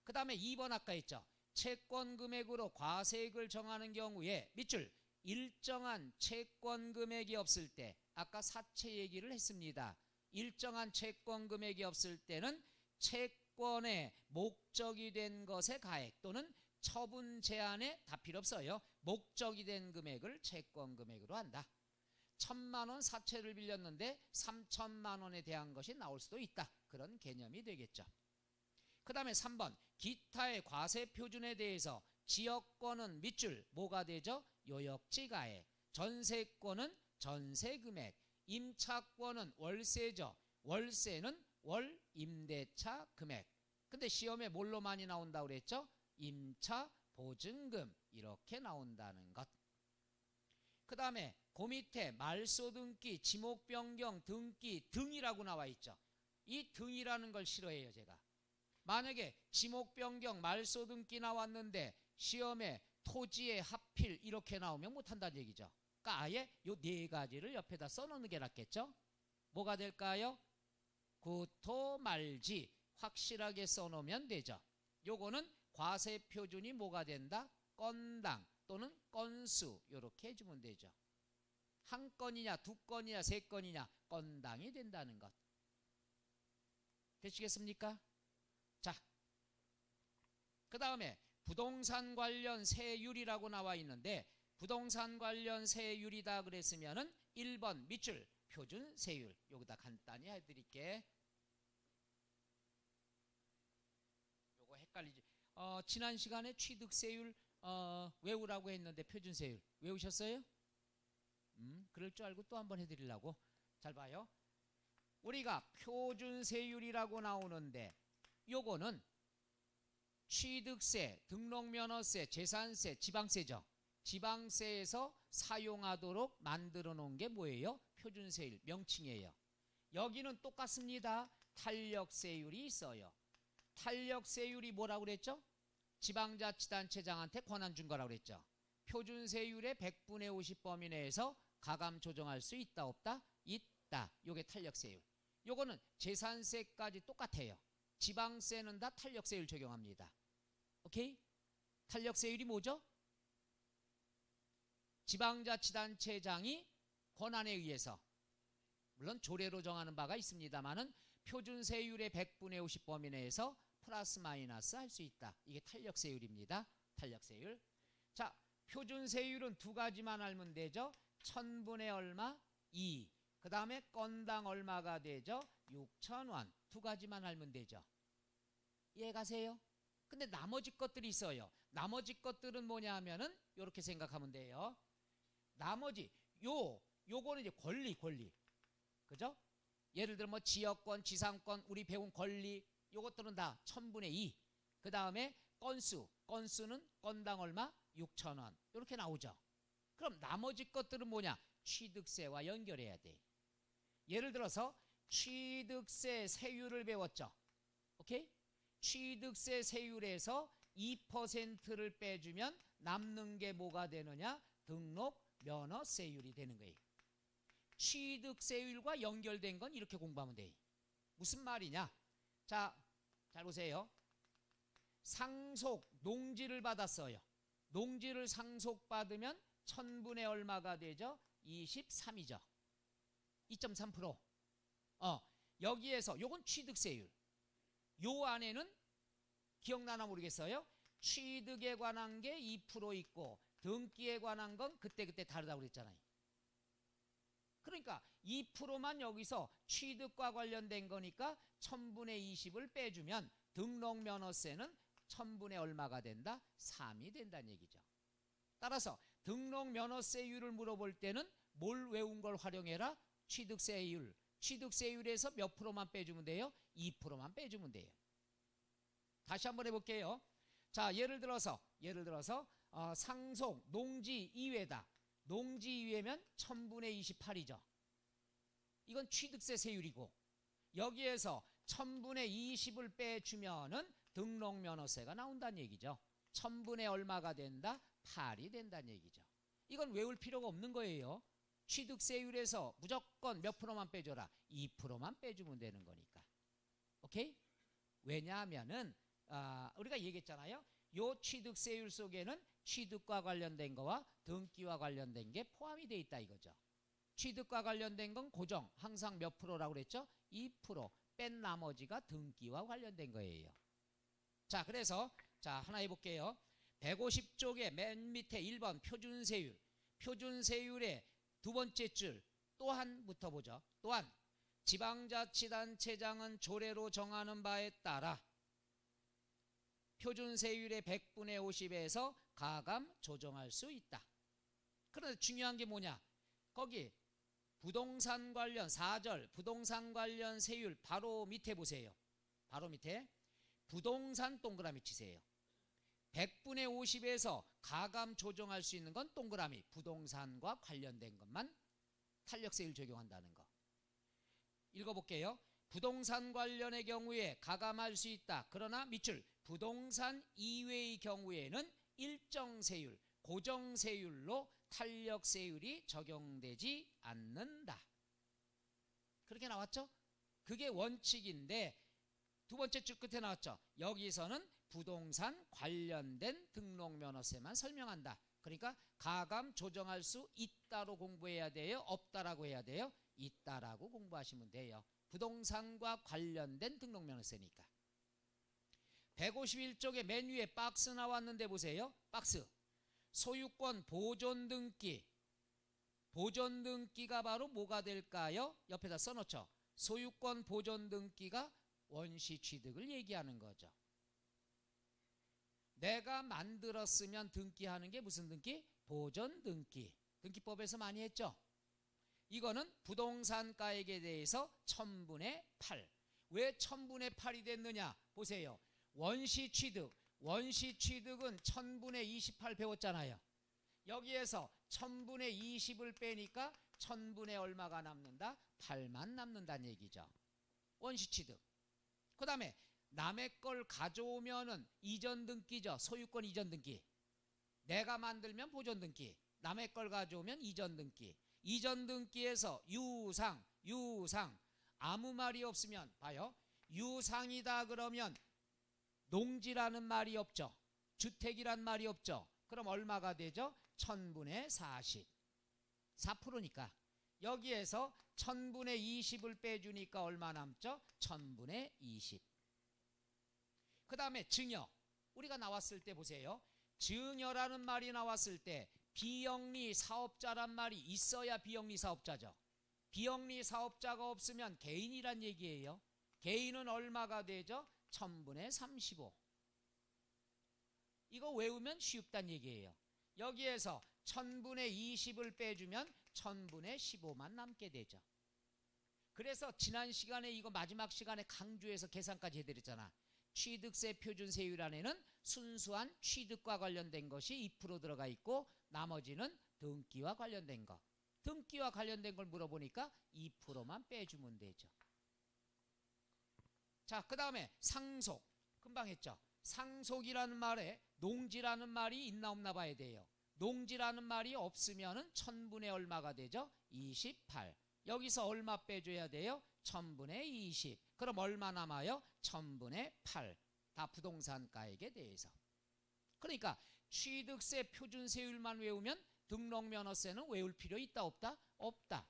그 다음에 2번 아까 했죠. 채권 금액으로 과세액을 정하는 경우에 밑줄 일정한 채권 금액이 없을 때 아까 사채 얘기를 했습니다. 일정한 채권 금액이 없을 때는 채권의 목적이 된 것의 가액 또는 처분 제한에 다 필요 없어요. 목적이 된 금액을 채권 금액으로 한다. 1,000만 원 사채를 빌렸는데 3,000만 원에 대한 것이 나올 수도 있다. 그런 개념이 되겠죠. 그 다음에 3번 기타의 과세 표준에 대해서 지역권은 밑줄 뭐가 되죠? 요역지가액, 전세권은 전세금액, 임차권은 월세죠. 월세는 월 임대차 금액. 근데 시험에 뭘로 많이 나온다고 그랬죠? 임차 보증금 이렇게 나온다는 것. 그 다음에 그 밑에 말소 등기, 지목 변경 등기 등이라고 나와 있죠. 이 등이라는 걸 싫어해요 제가. 만약에 지목 변경, 말소 등기 나왔는데 시험에 토지에 하필 이렇게 나오면 못한다는 얘기죠. 그러니까 아예 요 4가지를 옆에다 써놓는 게 낫겠죠. 뭐가 될까요? 구토 말지 확실하게 써놓으면 되죠. 요거는 과세 표준이 뭐가 된다? 건당 또는 건수 이렇게 해주면 되죠. 한 건이냐 두 건이냐 세 건이냐 건당이 된다는 것. 되시겠습니까? 자, 그 다음에 부동산 관련 세율이라고 나와 있는데 부동산 관련 세율이다 그랬으면은 1번 밑줄 표준 세율 여기다 간단히 해드릴게. 요거 헷갈리지? 지난 시간에 취득세율 외우라고 했는데 표준세율 외우셨어요? 그럴 줄 알고 또 한번 해드리려고. 잘 봐요. 우리가 표준세율이라고 나오는데 요거는 취득세, 등록면허세, 재산세, 지방세죠. 지방세에서 사용하도록 만들어 놓은 게 뭐예요? 표준세율 명칭이에요. 여기는 똑같습니다. 탄력세율이 있어요. 탄력세율이 뭐라고 그랬죠? 지방자치단체장한테 권한 준 거라고 그랬죠. 표준세율의 100분의 50 범위 내에서 가감 조정할 수 있다 없다? 있다. 요게 탄력세율. 요거는 재산세까지 똑같아요. 지방세는 다 탄력세율 적용합니다. 오케이? 탄력세율이 뭐죠? 지방자치단체장이 권한에 의해서 물론 조례로 정하는 바가 있습니다만은 표준세율의 100분의 50 범위 내에서 플러스 마이너스 할 수 있다. 이게 탄력세율입니다. 탄력세율. 자, 표준세율은 2가지만 알면 되죠. 1000분의 얼마? 2. 그 다음에 건당 얼마가 되죠? 6,000원. 2가지만 알면 되죠. 이해가세요? 근데 나머지 것들이 있어요. 나머지 것들은 뭐냐 하면은 이렇게 생각하면 돼요. 나머지 요거는 이제 권리. 그죠? 예를 들어 뭐 지역권, 지상권, 우리 배운 권리 요것들은 다 1000분의 2. 그 다음에 건수는 건당 얼마? 6,000원. 이렇게 나오죠. 그럼 나머지 것들은 뭐냐? 취득세와 연결해야 돼. 예를 들어서 취득세 세율을 배웠죠. 오케이? 취득세 세율에서 2%를 빼주면 남는 게 뭐가 되느냐? 등록 면허세율이 되는 거예요. 취득세율과 연결된 건 이렇게 공부하면 돼. 무슨 말이냐? 자, 잘 보세요. 상속, 농지를 받았어요. 농지를 상속받으면 1000분의 얼마가 되죠? 23이죠. 2.3%. 여기에서 요건 취득세율. 요 안에는 기억나나 모르겠어요. 취득에 관한 게 2% 있고 등기에 관한 건 그때그때 다르다고 그랬잖아요. 그러니까 2%만 여기서 취득과 관련된 거니까 1000분의 20을 빼주면 등록면허세는 1000분의 얼마가 된다? 3이 된다는 얘기죠. 따라서 등록면허세율을 물어볼 때는 뭘 외운 걸 활용해라? 취득세율. 취득세율에서 몇 프로만 빼주면 돼요? 2%만 빼주면 돼요. 다시 한번 해볼게요. 자, 예를 들어서 상속, 농지 이외다. 농지 이외면 1000분의 28이죠. 이건 취득세 세율이고 여기에서 1000분의 20을 빼주면은 등록면허세가 나온다는 얘기죠. 1000분의 얼마가 된다? 8이 된다는 얘기죠. 이건 외울 필요가 없는 거예요. 취득세율에서 무조건 몇 프로만 빼줘라? 2%만 빼주면 되는 거니까. 오케이? 왜냐하면은 우리가 얘기했잖아요. 요 취득세율 속에는 취득과 관련된 거와 등기와 관련된 게 포함이 돼 있다 이거죠. 취득과 관련된 건 고정, 항상 몇 프로라고 그랬죠? 2%. 뺀 나머지가 등기와 관련된 거예요. 자, 그래서 자 하나 해볼게요. 150쪽의 맨 밑에 1번 표준세율. 표준세율의 두 번째 줄 또한부터 보죠. 또한 지방자치단체장은 조례로 정하는 바에 따라 표준세율의 100분의 50에서 가감 조정할 수 있다. 그런데 중요한 게 뭐냐? 거기 부동산 관련 4절 부동산 관련 세율 바로 밑에 보세요. 바로 밑에 부동산 동그라미 치세요. 100분의 50에서 가감 조정할 수 있는 건 동그라미, 부동산과 관련된 것만 탄력세율 적용한다는 거. 읽어볼게요. 부동산 관련의 경우에 가감할 수 있다. 그러나 밑줄 부동산 이외의 경우에는 일정 세율, 고정 세율로 탄력세율이 적용되지 않는다. 그렇게 나왔죠? 그게 원칙인데 두 번째 줄 끝에 나왔죠. 여기서는 부동산 관련된 등록면허세만 설명한다. 그러니까 가감 조정할 수 있다로 공부해야 돼요? 없다라고 해야 돼요? 있다라고 공부하시면 돼요. 부동산과 관련된 등록면허세니까. 151쪽에 맨 위에 박스 나왔는데 보세요. 박스. 소유권 보존등기. 보존등기가 바로 뭐가 될까요? 옆에다 써놓죠. 소유권 보존등기가 원시취득을 얘기하는 거죠. 내가 만들었으면 등기하는 게 무슨 등기? 보존등기. 등기법에서 많이 했죠. 이거는 부동산가액에 대해서 1000분의 8. 왜 1000분의 8이 됐느냐? 보세요. 원시취득. 원시취득은 1000분의 28 배웠잖아요. 여기에서 1000분의 20을 빼니까 1000분의 얼마가 남는다? 8만 남는다는 얘기죠. 원시취득. 그 다음에 남의 걸 가져오면은 이전등기죠. 소유권 이전등기. 내가 만들면 보존등기. 남의 걸 가져오면 이전등기. 이전등기에서 유상. 아무 말이 없으면 봐요. 유상이다 그러면 농지라는 말이 없죠. 주택이란 말이 없죠. 그럼 얼마가 되죠? 1000분의 40. 4%니까. 여기에서 1000분의 20을 빼주니까 얼마 남죠? 1000분의 20. 그 다음에 증여. 우리가 나왔을 때 보세요. 증여라는 말이 나왔을 때 비영리 사업자란 말이 있어야 비영리 사업자죠. 비영리 사업자가 없으면 개인이란 얘기예요. 개인은 얼마가 되죠? 1000분의 35. 이거 외우면 쉽단 얘기예요. 여기에서 1000분의 20을 빼주면 1000분의 15만 남게 되죠. 그래서 지난 시간에 이거 마지막 시간에 강조해서 계산까지 해드렸잖아. 취득세 표준세율 안에는 순수한 취득과 관련된 것이 2% 들어가 있고 나머지는 등기와 관련된 거. 등기와 관련된 걸 물어보니까 2%만 빼주면 되죠. 자, 그 다음에 상속. 금방 했죠. 상속이라는 말에 농지라는 말이 있나 없나 봐야 돼요. 농지라는 말이 없으면은 1000분의 얼마가 되죠? 28. 여기서 얼마 빼줘야 돼요? 1000분의 20. 그럼 얼마 남아요? 1000분의 8. 다 부동산가액에 대해서. 그러니까 취득세 표준세율만 외우면 등록면허세는 외울 필요 있다 없다? 없다.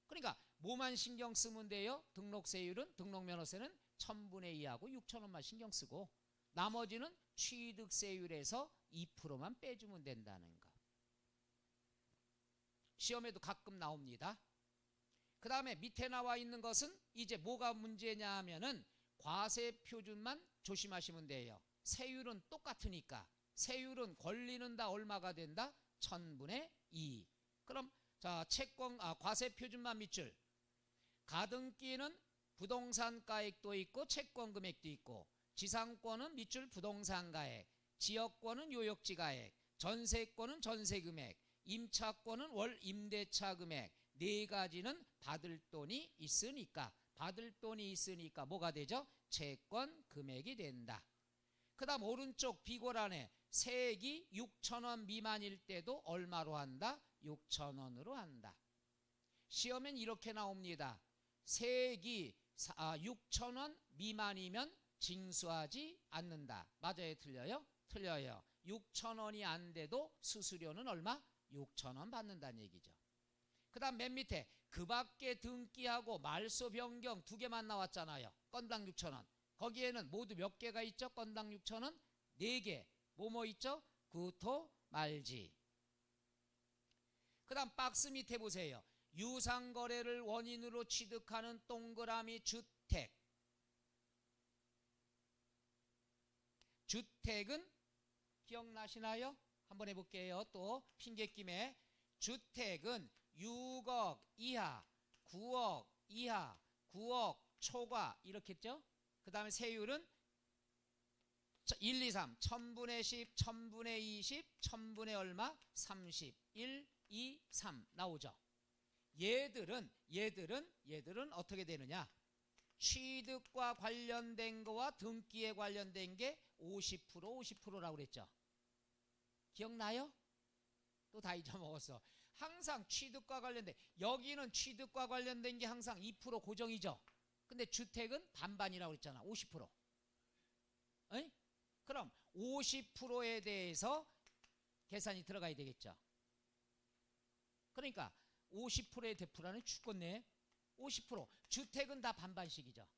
그러니까 뭐만 신경 쓰면 돼요? 등록세율은 등록면허세는 1000분의 2하고 6000원만 신경 쓰고 나머지는 취득세율에서 2%만 빼주면 된다는 거. 시험에도 가끔 나옵니다. 그 다음에 밑에 나와 있는 것은 이제 뭐가 문제냐 하면은 과세표준만 조심하시면 돼요. 세율은 똑같으니까. 세율은 권리는 다 얼마가 된다? 1000분의 2. 그럼 자 과세표준만 밑줄. 가등기는 부동산가액도 있고 채권금액도 있고 지상권은 밑줄 부동산가액, 지역권은 요역지가액, 전세권은 전세금액, 임차권은 월 임대차금액 네 가지는 받을 돈이 있으니까 받을 돈이 있으니까 뭐가 되죠? 채권 금액이 된다. 그 다음 오른쪽 비고란에 세액이 6,000원 미만일 때도 얼마로 한다? 6,000원으로 한다. 시험엔 이렇게 나옵니다. 세액이 6,000원 미만이면 징수하지 않는다. 맞아요? 틀려요? 틀려요. 6,000원이 안 돼도 수수료는 얼마? 6,000원 받는다는 얘기죠. 그 다음 맨 밑에 그 밖에 등기하고 말소 변경 두 개만 나왔잖아요. 건당 6,000원. 거기에는 모두 몇 개가 있죠? 건당 6,000원? 4개. 뭐뭐 있죠? 구토, 말지. 그 다음 박스 밑에 보세요. 유상거래를 원인으로 취득하는 동그라미 주택. 주택은 기억나시나요? 한번 해볼게요. 또 핑계김에 주택은 6억 이하, 9억 이하, 9억 초과 이렇게 했죠? 그 다음에 세율은 1, 2, 3, 1000분의 10, 1000분의 20, 1000분의 얼마? 30, 1, 2, 3 나오죠. 얘들은 어떻게 되느냐? 취득과 관련된 거와 등기에 관련된 게 50%, 50%라고 그랬죠. 기억나요? 또 다 잊어먹었어. 항상 취득과 관련된, 여기는 취득과 관련된 게 항상 2% 고정이죠. 근데 주택은 반반이라고 그랬잖아. 50%. 에이? 그럼 50%에 대해서 계산이 들어가야 되겠죠. 그러니까 50%의 대풀하는 죽겠네. 50%. 주택은 다 반반씩이죠.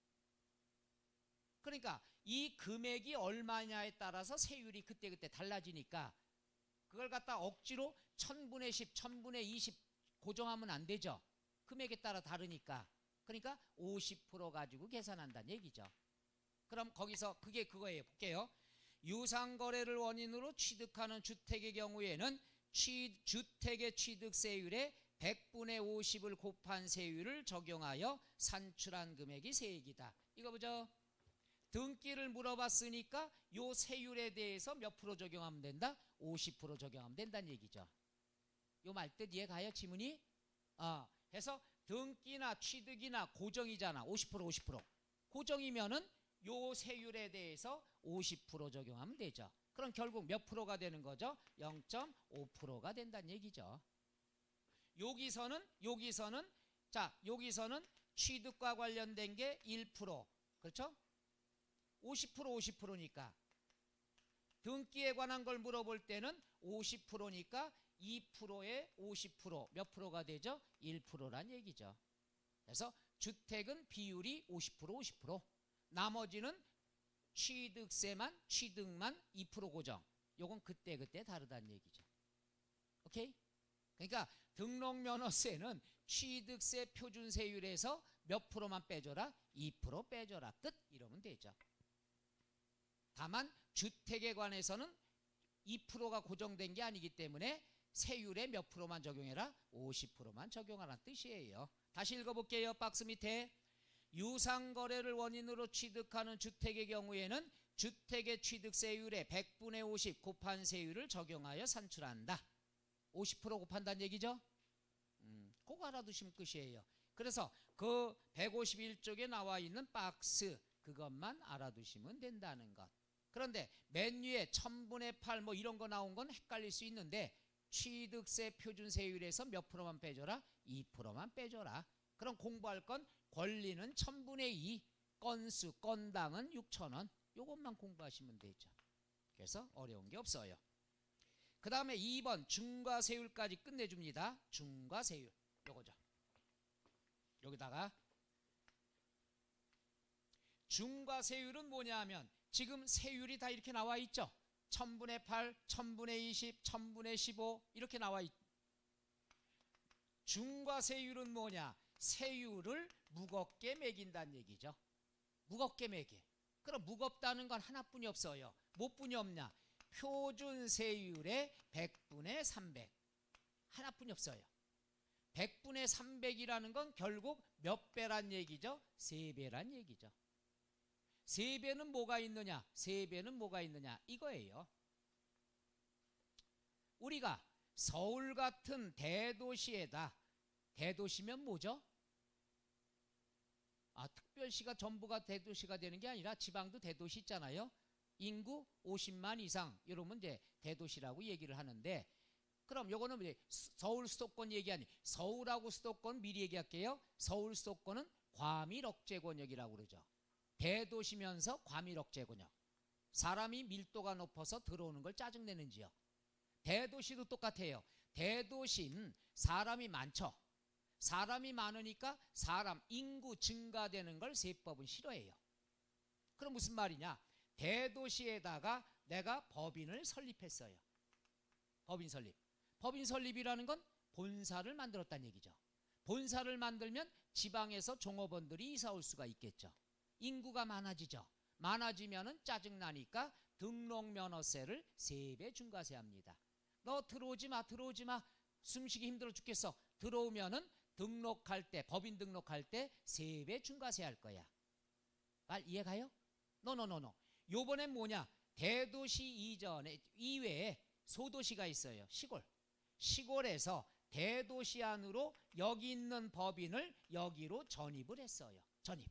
그러니까 이 금액이 얼마냐에 따라서 세율이 그때그때 달라지니까 그걸 갖다 억지로 1000분의 10, 1000분의 20 고정하면 안 되죠. 금액에 따라 다르니까. 그러니까 50% 가지고 계산한다는 얘기죠. 그럼 거기서 그게 그거예요. 볼게요. 유상거래를 원인으로 취득하는 주택의 경우에는 주택의 취득세율의 100분의 50을 곱한 세율을 적용하여 산출한 금액이 세액이다. 이거 보죠. 등기를 물어봤으니까 요 세율에 대해서 몇 프로 적용하면 된다? 50% 적용하면 된다는 얘기죠. 요 말뜻 이해가요? 지문이? 해서 등기나 취득이나 고정이잖아. 50%, 50%. 고정이면은 요 세율에 대해서 50% 적용하면 되죠. 그럼 결국 몇 프로가 되는 거죠? 0.5%가 된다는 얘기죠. 여기서는 취득과 관련된 게 1%. 그렇죠? 50%, 50%니까 등기에 관한 걸 물어볼 때는 50%니까 2%에 50% 몇 프로가 되죠? 1%란 얘기죠. 그래서 주택은 비율이 50%, 50%. 나머지는 취득만 2% 고정. 요건 그때 다르다는 얘기죠. 오케이? 그러니까 등록면허세는 취득세 표준세율에서 몇 프로만 빼줘라? 2% 빼줘라. 끝. 이러면 되죠. 다만 주택에 관해서는 2%가 고정된 게 아니기 때문에 세율에 몇 프로만 적용해라? 50%만 적용하라는 뜻이에요. 다시 읽어볼게요. 박스 밑에 유상거래를 원인으로 취득하는 주택의 경우에는 주택의 취득세율의 100분의 50 곱한 세율을 적용하여 산출한다. 50% 곱한다는 얘기죠. 그거 알아두시면 끝이에요. 그래서 그 151쪽에 나와 있는 박스 그것만 알아두시면 된다는 것. 그런데 맨 위에 1000분의 8 뭐 이런 거 나온 건 헷갈릴 수 있는데 취득세 표준세율에서 몇 프로만 빼줘라? 2%만 빼줘라. 그럼 공부할 건 권리는 1000분의 2, 건수, 건당은 6,000원. 요것만 공부하시면 되죠. 그래서 어려운 게 없어요. 그 다음에 2번 중과세율까지 끝내줍니다. 중과세율 요거죠. 여기다가 중과세율은 뭐냐 하면 지금 세율이 다 이렇게 나와 있죠. 1000분의 8, 1000분의 20, 1000분의 15 이렇게 나와 있. 중과세율은 뭐냐? 세율을 무겁게 매긴다는 얘기죠. 무겁게 매기. 그럼 무겁다는 건 하나뿐이 없어요. 뭐 뿐이 없냐? 표준세율의 100분의 300 하나뿐이 없어요. 100분의 300이라는 건 결국 몇 배란 얘기죠? 3배란 얘기죠. 3배는 뭐가 있느냐? 3배는 뭐가 있느냐? 이거예요. 우리가 서울 같은 대도시에다, 대도시면 뭐죠? 특별시가 전부가 대도시가 되는 게 아니라 지방도 대도시 있잖아요. 인구 50만 이상 이러면 이제 대도시라고 얘기를 하는데, 그럼 요거는 이제 서울 수도권 얘기 아니, 서울하고 수도권 미리 얘기할게요. 서울 수도권은 과밀억제권역이라고 그러죠. 대도시면서 과밀억제권역. 사람이 밀도가 높아서 들어오는 걸 짜증내는 지역. 대도시도 똑같아요. 대도시는 사람이 많죠. 사람이 많으니까 사람 인구 증가되는 걸 세법은 싫어해요. 그럼 무슨 말이냐? 대도시에다가 내가 법인을 설립했어요. 법인 설립. 법인 설립이라는 건 본사를 만들었다는 얘기죠. 본사를 만들면 지방에서 종업원들이 이사 올 수가 있겠죠. 인구가 많아지죠. 많아지면은 짜증나니까 등록면허세를 3배 중과세합니다. 너 들어오지 마, 들어오지 마. 숨쉬기 힘들어 죽겠어. 들어오면은 등록할 때, 법인 등록할 때 3배 중과세 할 거야. 말 이해가요? 노노노노. 요번엔 뭐냐? 대도시 이전에 이외에 소도시가 있어요. 시골. 시골에서 대도시 안으로 여기 있는 법인을 여기로 전입을 했어요. 전입.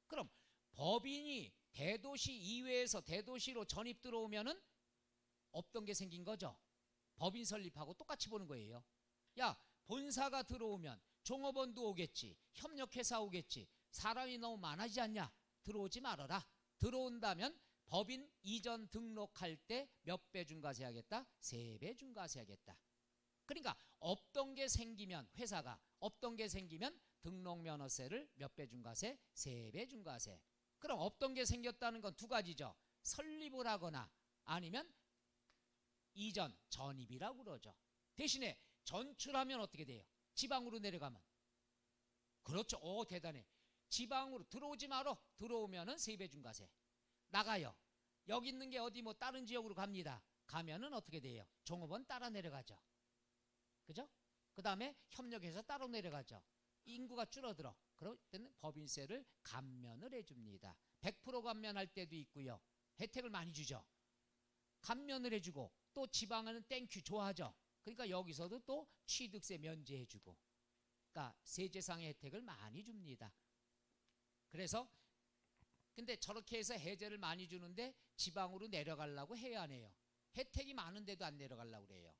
그럼 법인이 대도시 이외에서 대도시로 전입 들어오면은 없던 게 생긴 거죠. 법인 설립하고 똑같이 보는 거예요. 야, 본사가 들어오면 종업원도 오겠지. 협력회사 오겠지. 사람이 너무 많아지지 않냐? 들어오지 말아라. 들어온다면 법인 이전 등록할 때 몇 배 중과세 하겠다? 3배 중과세 하겠다. 그러니까 없던 게 생기면, 회사가 없던 게 생기면 등록면허세를 몇 배 중과세? 3배 중과세. 그럼 없던 게 생겼다는 건 두 가지죠. 설립을 하거나 아니면 이전, 전입이라고 그러죠. 대신에 전출하면 어떻게 돼요? 지방으로 내려가면. 그렇죠. 오, 대단해. 지방으로 들어오지 말어. 들어오면은 3배 중과세. 나가요. 여기 있는 게 어디 뭐 다른 지역으로 갑니다. 가면은 어떻게 돼요? 종업원 따라 내려가죠. 그죠? 그 다음에 협력해서 따로 내려가죠. 인구가 줄어들어. 그럴 때는 법인세를 감면을 해줍니다. 100% 감면할 때도 있고요. 혜택을 많이 주죠. 감면을 해주고 또 지방은 땡큐 좋아하죠. 그러니까 여기서도 또 취득세 면제해주고, 그러니까 세제상의 혜택을 많이 줍니다. 그래서 근데 저렇게 해서 해제를 많이 주는데 지방으로 내려가려고 해야 안 해요. 혜택이 많은데도 안 내려가려고 그래요.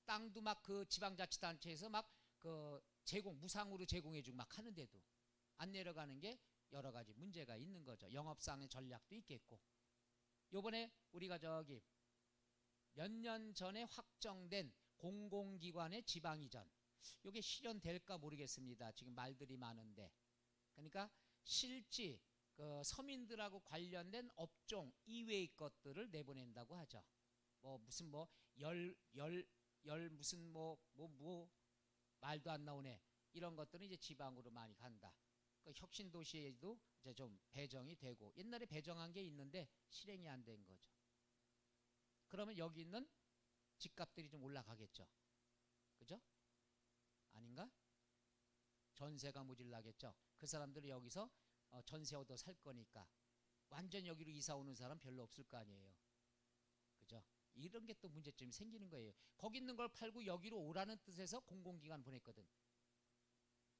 땅도 막 그 지방자치단체에서 막 그 무상으로 제공해주고 막 하는데도 안 내려가는 게 여러 가지 문제가 있는 거죠. 영업상의 전략도 있겠고. 요번에 우리가 저기 몇 년 전에 확정된 공공기관의 지방이전, 이게 실현될까 모르겠습니다. 지금 말들이 많은데. 그러니까 실제 그 서민들하고 관련된 업종 이외의 것들을 내보낸다고 하죠. 뭐 무슨 뭐 무슨 뭐 말도 안 나오네. 이런 것들은 이제 지방으로 많이 간다. 그 혁신도시에도 이제 좀 배정이 되고, 옛날에 배정한 게 있는데 실행이 안 된 거죠. 그러면 여기 있는 집값들이 좀 올라가겠죠. 그죠? 아닌가? 전세가 모질라겠죠. 그 사람들이 여기서 전세 얻어 살 거니까 완전 여기로 이사 오는 사람 별로 없을 거 아니에요. 그죠? 이런 게 또 문제점이 생기는 거예요. 거기 있는 걸 팔고 여기로 오라는 뜻에서 공공기관 보냈거든.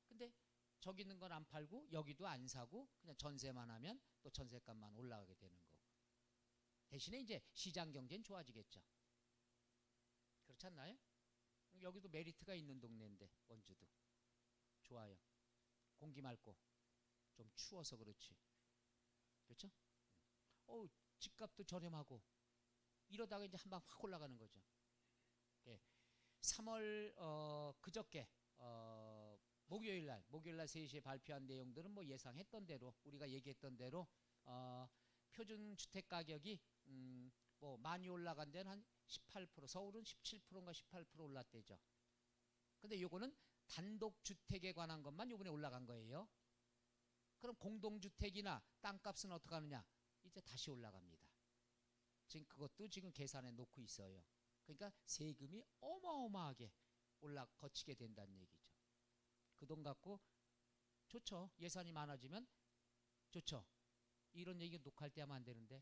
근데 저기 있는 건 안 팔고 여기도 안 사고 그냥 전세만 하면 또 전세값만 올라가게 되는 거고. 대신에 이제 시장 경제는 좋아지겠죠. 그렇지 않나요? 여기도 메리트가 있는 동네인데 원주도 좋아요. 공기 맑고 좀 추워서 그렇지. 그렇죠? 집값도 저렴하고 이러다가 이제 한 방 확 올라가는 거죠. 예. 3월 그저께 목요일날 3시에 발표한 내용들은 뭐 예상했던 대로, 우리가 얘기했던 대로 표준 주택 가격이 뭐 많이 올라간 데는 한 18%, 서울은 17%인가 18% 올랐대죠. 근데 요거는 단독 주택에 관한 것만 요번에 올라간 거예요. 그럼 공동주택이나 땅값은 어떻게 하느냐? 이제 다시 올라갑니다. 지금 그것도 지금 계산해 놓고 있어요. 그러니까 세금이 어마어마하게 거치게 된다는 얘기죠. 그 돈 갖고 좋죠. 예산이 많아지면 좋죠. 이런 얘기 녹화할 때 하면 안 되는데,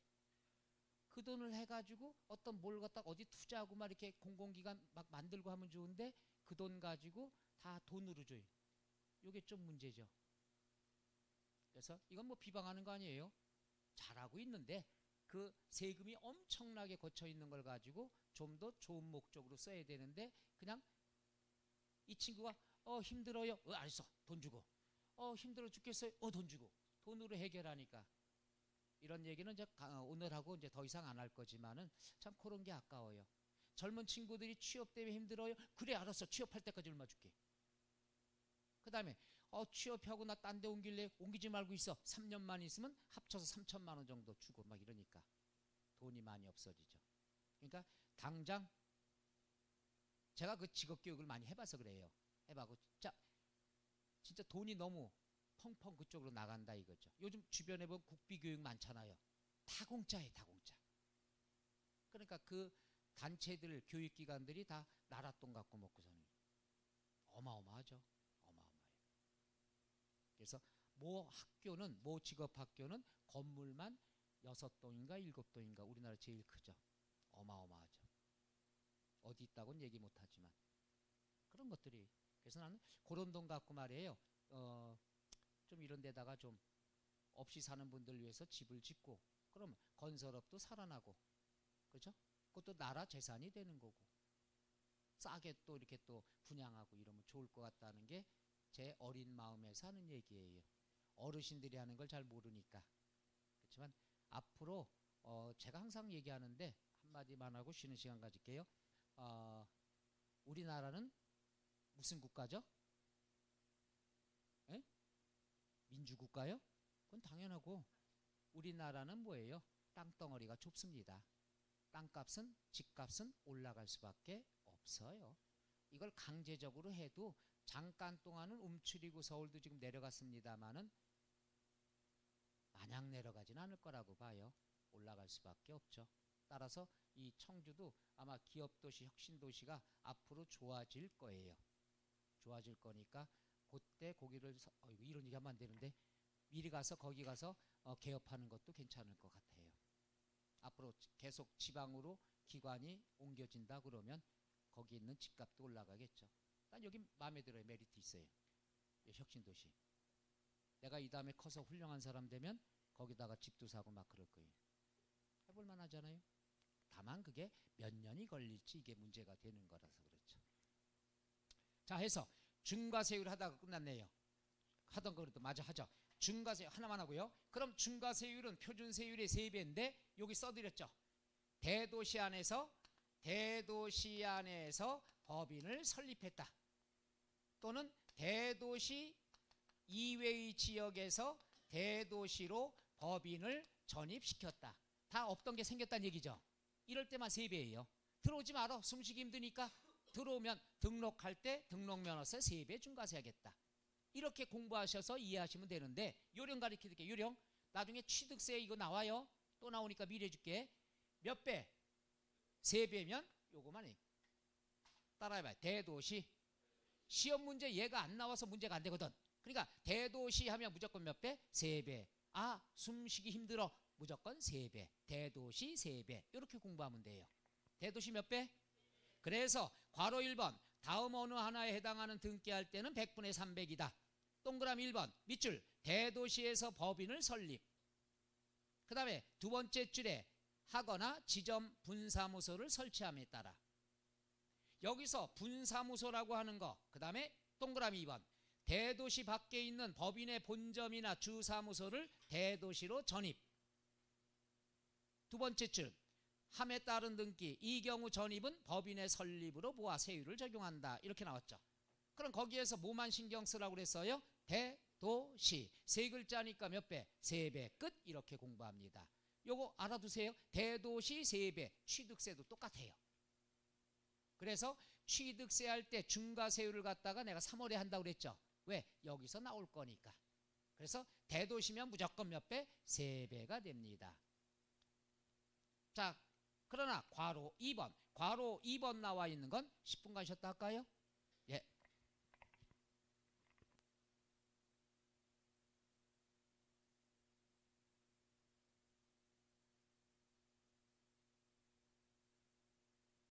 그 돈을 해가지고 어떤 뭘 갖다 어디 투자하고 막 이렇게 공공기관 막 만들고 하면 좋은데 그 돈 가지고 다 돈으로 줘요. 요게 좀 문제죠. 그래서 이건 뭐 비방하는 거 아니에요. 잘하고 있는데 그 세금이 엄청나게 거쳐 있는 걸 가지고 좀 더 좋은 목적으로 써야 되는데 그냥 이 친구가 힘들어요. 알았어. 돈 주고. 힘들어 죽겠어요. 돈 주고. 돈으로 해결하니까. 이런 얘기는 이제 오늘 하고 이제 더 이상 안 할 거지만은 참 그런 게 아까워요. 젊은 친구들이 취업 때문에 힘들어요. 그래 알았어. 취업할 때까지 얼마 줄게. 그 다음에 취업하고 나 딴 데 옮길래 옮기지 말고 있어. 3년만 있으면 합쳐서 3천만 원 정도 주고 막 이러니까 돈이 많이 없어지죠. 그러니까 당장 제가 그 직업교육을 많이 해봐서 그래요. 해봐고 진짜 돈이 너무 펑펑 그쪽으로 나간다 이거죠. 요즘 주변에 보면 국비교육 많잖아요. 다 공짜예요. 다 공짜. 그러니까 그 단체들 교육기관들이 다 나라 돈 갖고 먹고 사는 어마어마하죠. 어마어마해요. 그래서 모 직업학교는 건물만 6동인가 7동인가 우리나라 제일 크죠. 어마어마하죠. 어디 있다고는 얘기 못하지만 그런 것들이. 그래서 나는 그런 돈 갖고 말이에요. 좀 이런 데다가 좀 없이 사는 분들 위해서 집을 짓고 그럼 건설업도 살아나고 그렇죠? 그것도 나라 재산이 되는 거고 싸게 또 이렇게 또 분양하고 이러면 좋을 것 같다는 게 제 어린 마음에서 하는 얘기예요. 어르신들이 하는 걸 잘 모르니까. 그렇지만 앞으로 제가 항상 얘기하는데 한마디만 하고 쉬는 시간 가질게요. 우리나라는 무슨 국가죠? 에? 민주국가요? 그건 당연하고 우리나라는 뭐예요? 땅덩어리가 좁습니다. 땅값은 집값은 올라갈 수밖에 없어요. 이걸 강제적으로 해도 잠깐 동안은 움츠리고 서울도 지금 내려갔습니다마는 마냥 내려가진 않을 거라고 봐요. 올라갈 수밖에 없죠. 따라서 이 청주도 아마 기업도시 혁신도시가 앞으로 좋아질 거예요. 좋아질 거니까 그때 거기를 이런 얘기 하면 안 되는데 미리 가서 거기 가서 개업하는 것도 괜찮을 것 같아요. 앞으로 계속 지방으로 기관이 옮겨진다 그러면 거기 있는 집값도 올라가겠죠. 난 여기 마음에 들어요. 메리트 있어요. 혁신도시. 내가 이 다음에 커서 훌륭한 사람 되면 거기다가 집도 사고 막 그럴 거예요. 해볼만 하잖아요. 다만 그게 몇 년이 걸릴지 이게 문제가 되는 거라서 그렇죠. 자 해서 중과세율 하다가 끝났네요. 하던 거라도 마저 하죠. 중과세 하나만 하고요. 그럼 중과세율은 표준세율의 3배인데 여기 써드렸죠. 대도시 안에서 법인을 설립했다. 또는 대도시 이외의 지역에서 대도시로 법인을 전입시켰다. 다 없던 게 생겼다는 얘기죠. 이럴 때만 3배예요. 들어오지 마라. 숨쉬기 힘드니까 들어오면 등록할 때 등록면허세 3배 중과세하겠다. 이렇게 공부하셔서 이해하시면 되는데 요령 가르쳐드릴게요. 요령. 나중에 취득세 이거 나와요. 또 나오니까 미리 해줄게. 몇 배? 3배면 요거만 해. 따라해봐요. 대도시. 시험 문제 얘가 안 나와서 문제가 안 되거든. 그러니까 대도시 하면 무조건 몇 배? 3배. 숨쉬기 힘들어. 무조건 3배. 대도시 3배. 이렇게 공부하면 돼요. 대도시 몇 배? 그래서 괄호 1번 다음 어느 하나에 해당하는 등기할 때는 100분의 300이다. 동그라미 1번 밑줄 대도시에서 법인을 설립. 그 다음에 두 번째 줄에 하거나 지점 분사무소를 설치함에 따라. 여기서 분사무소라고 하는 거 그 다음에 동그라미 2번 대도시 밖에 있는 법인의 본점이나 주사무소를 대도시로 전입. 두 번째 줄 함에 따른 등기 이 경우 전입은 법인의 설립으로 보아 세율을 적용한다. 이렇게 나왔죠. 그럼 거기에서 뭐만 신경 쓰라고 그랬어요? 대도시. 3글자니까 몇 배? 3배. 끝. 이렇게 공부합니다. 요거 알아두세요. 대도시 3배. 취득세도 똑같아요. 그래서 취득세 할 때 중과세율을 갖다가 내가 3월에 한다고 그랬죠. 왜? 여기서 나올 거니까. 그래서 대도시면 무조건 몇 배? 3배가 됩니다. 자, 그러나 괄호 2번 나와 있는 건 10분간 쉬었다 할까요?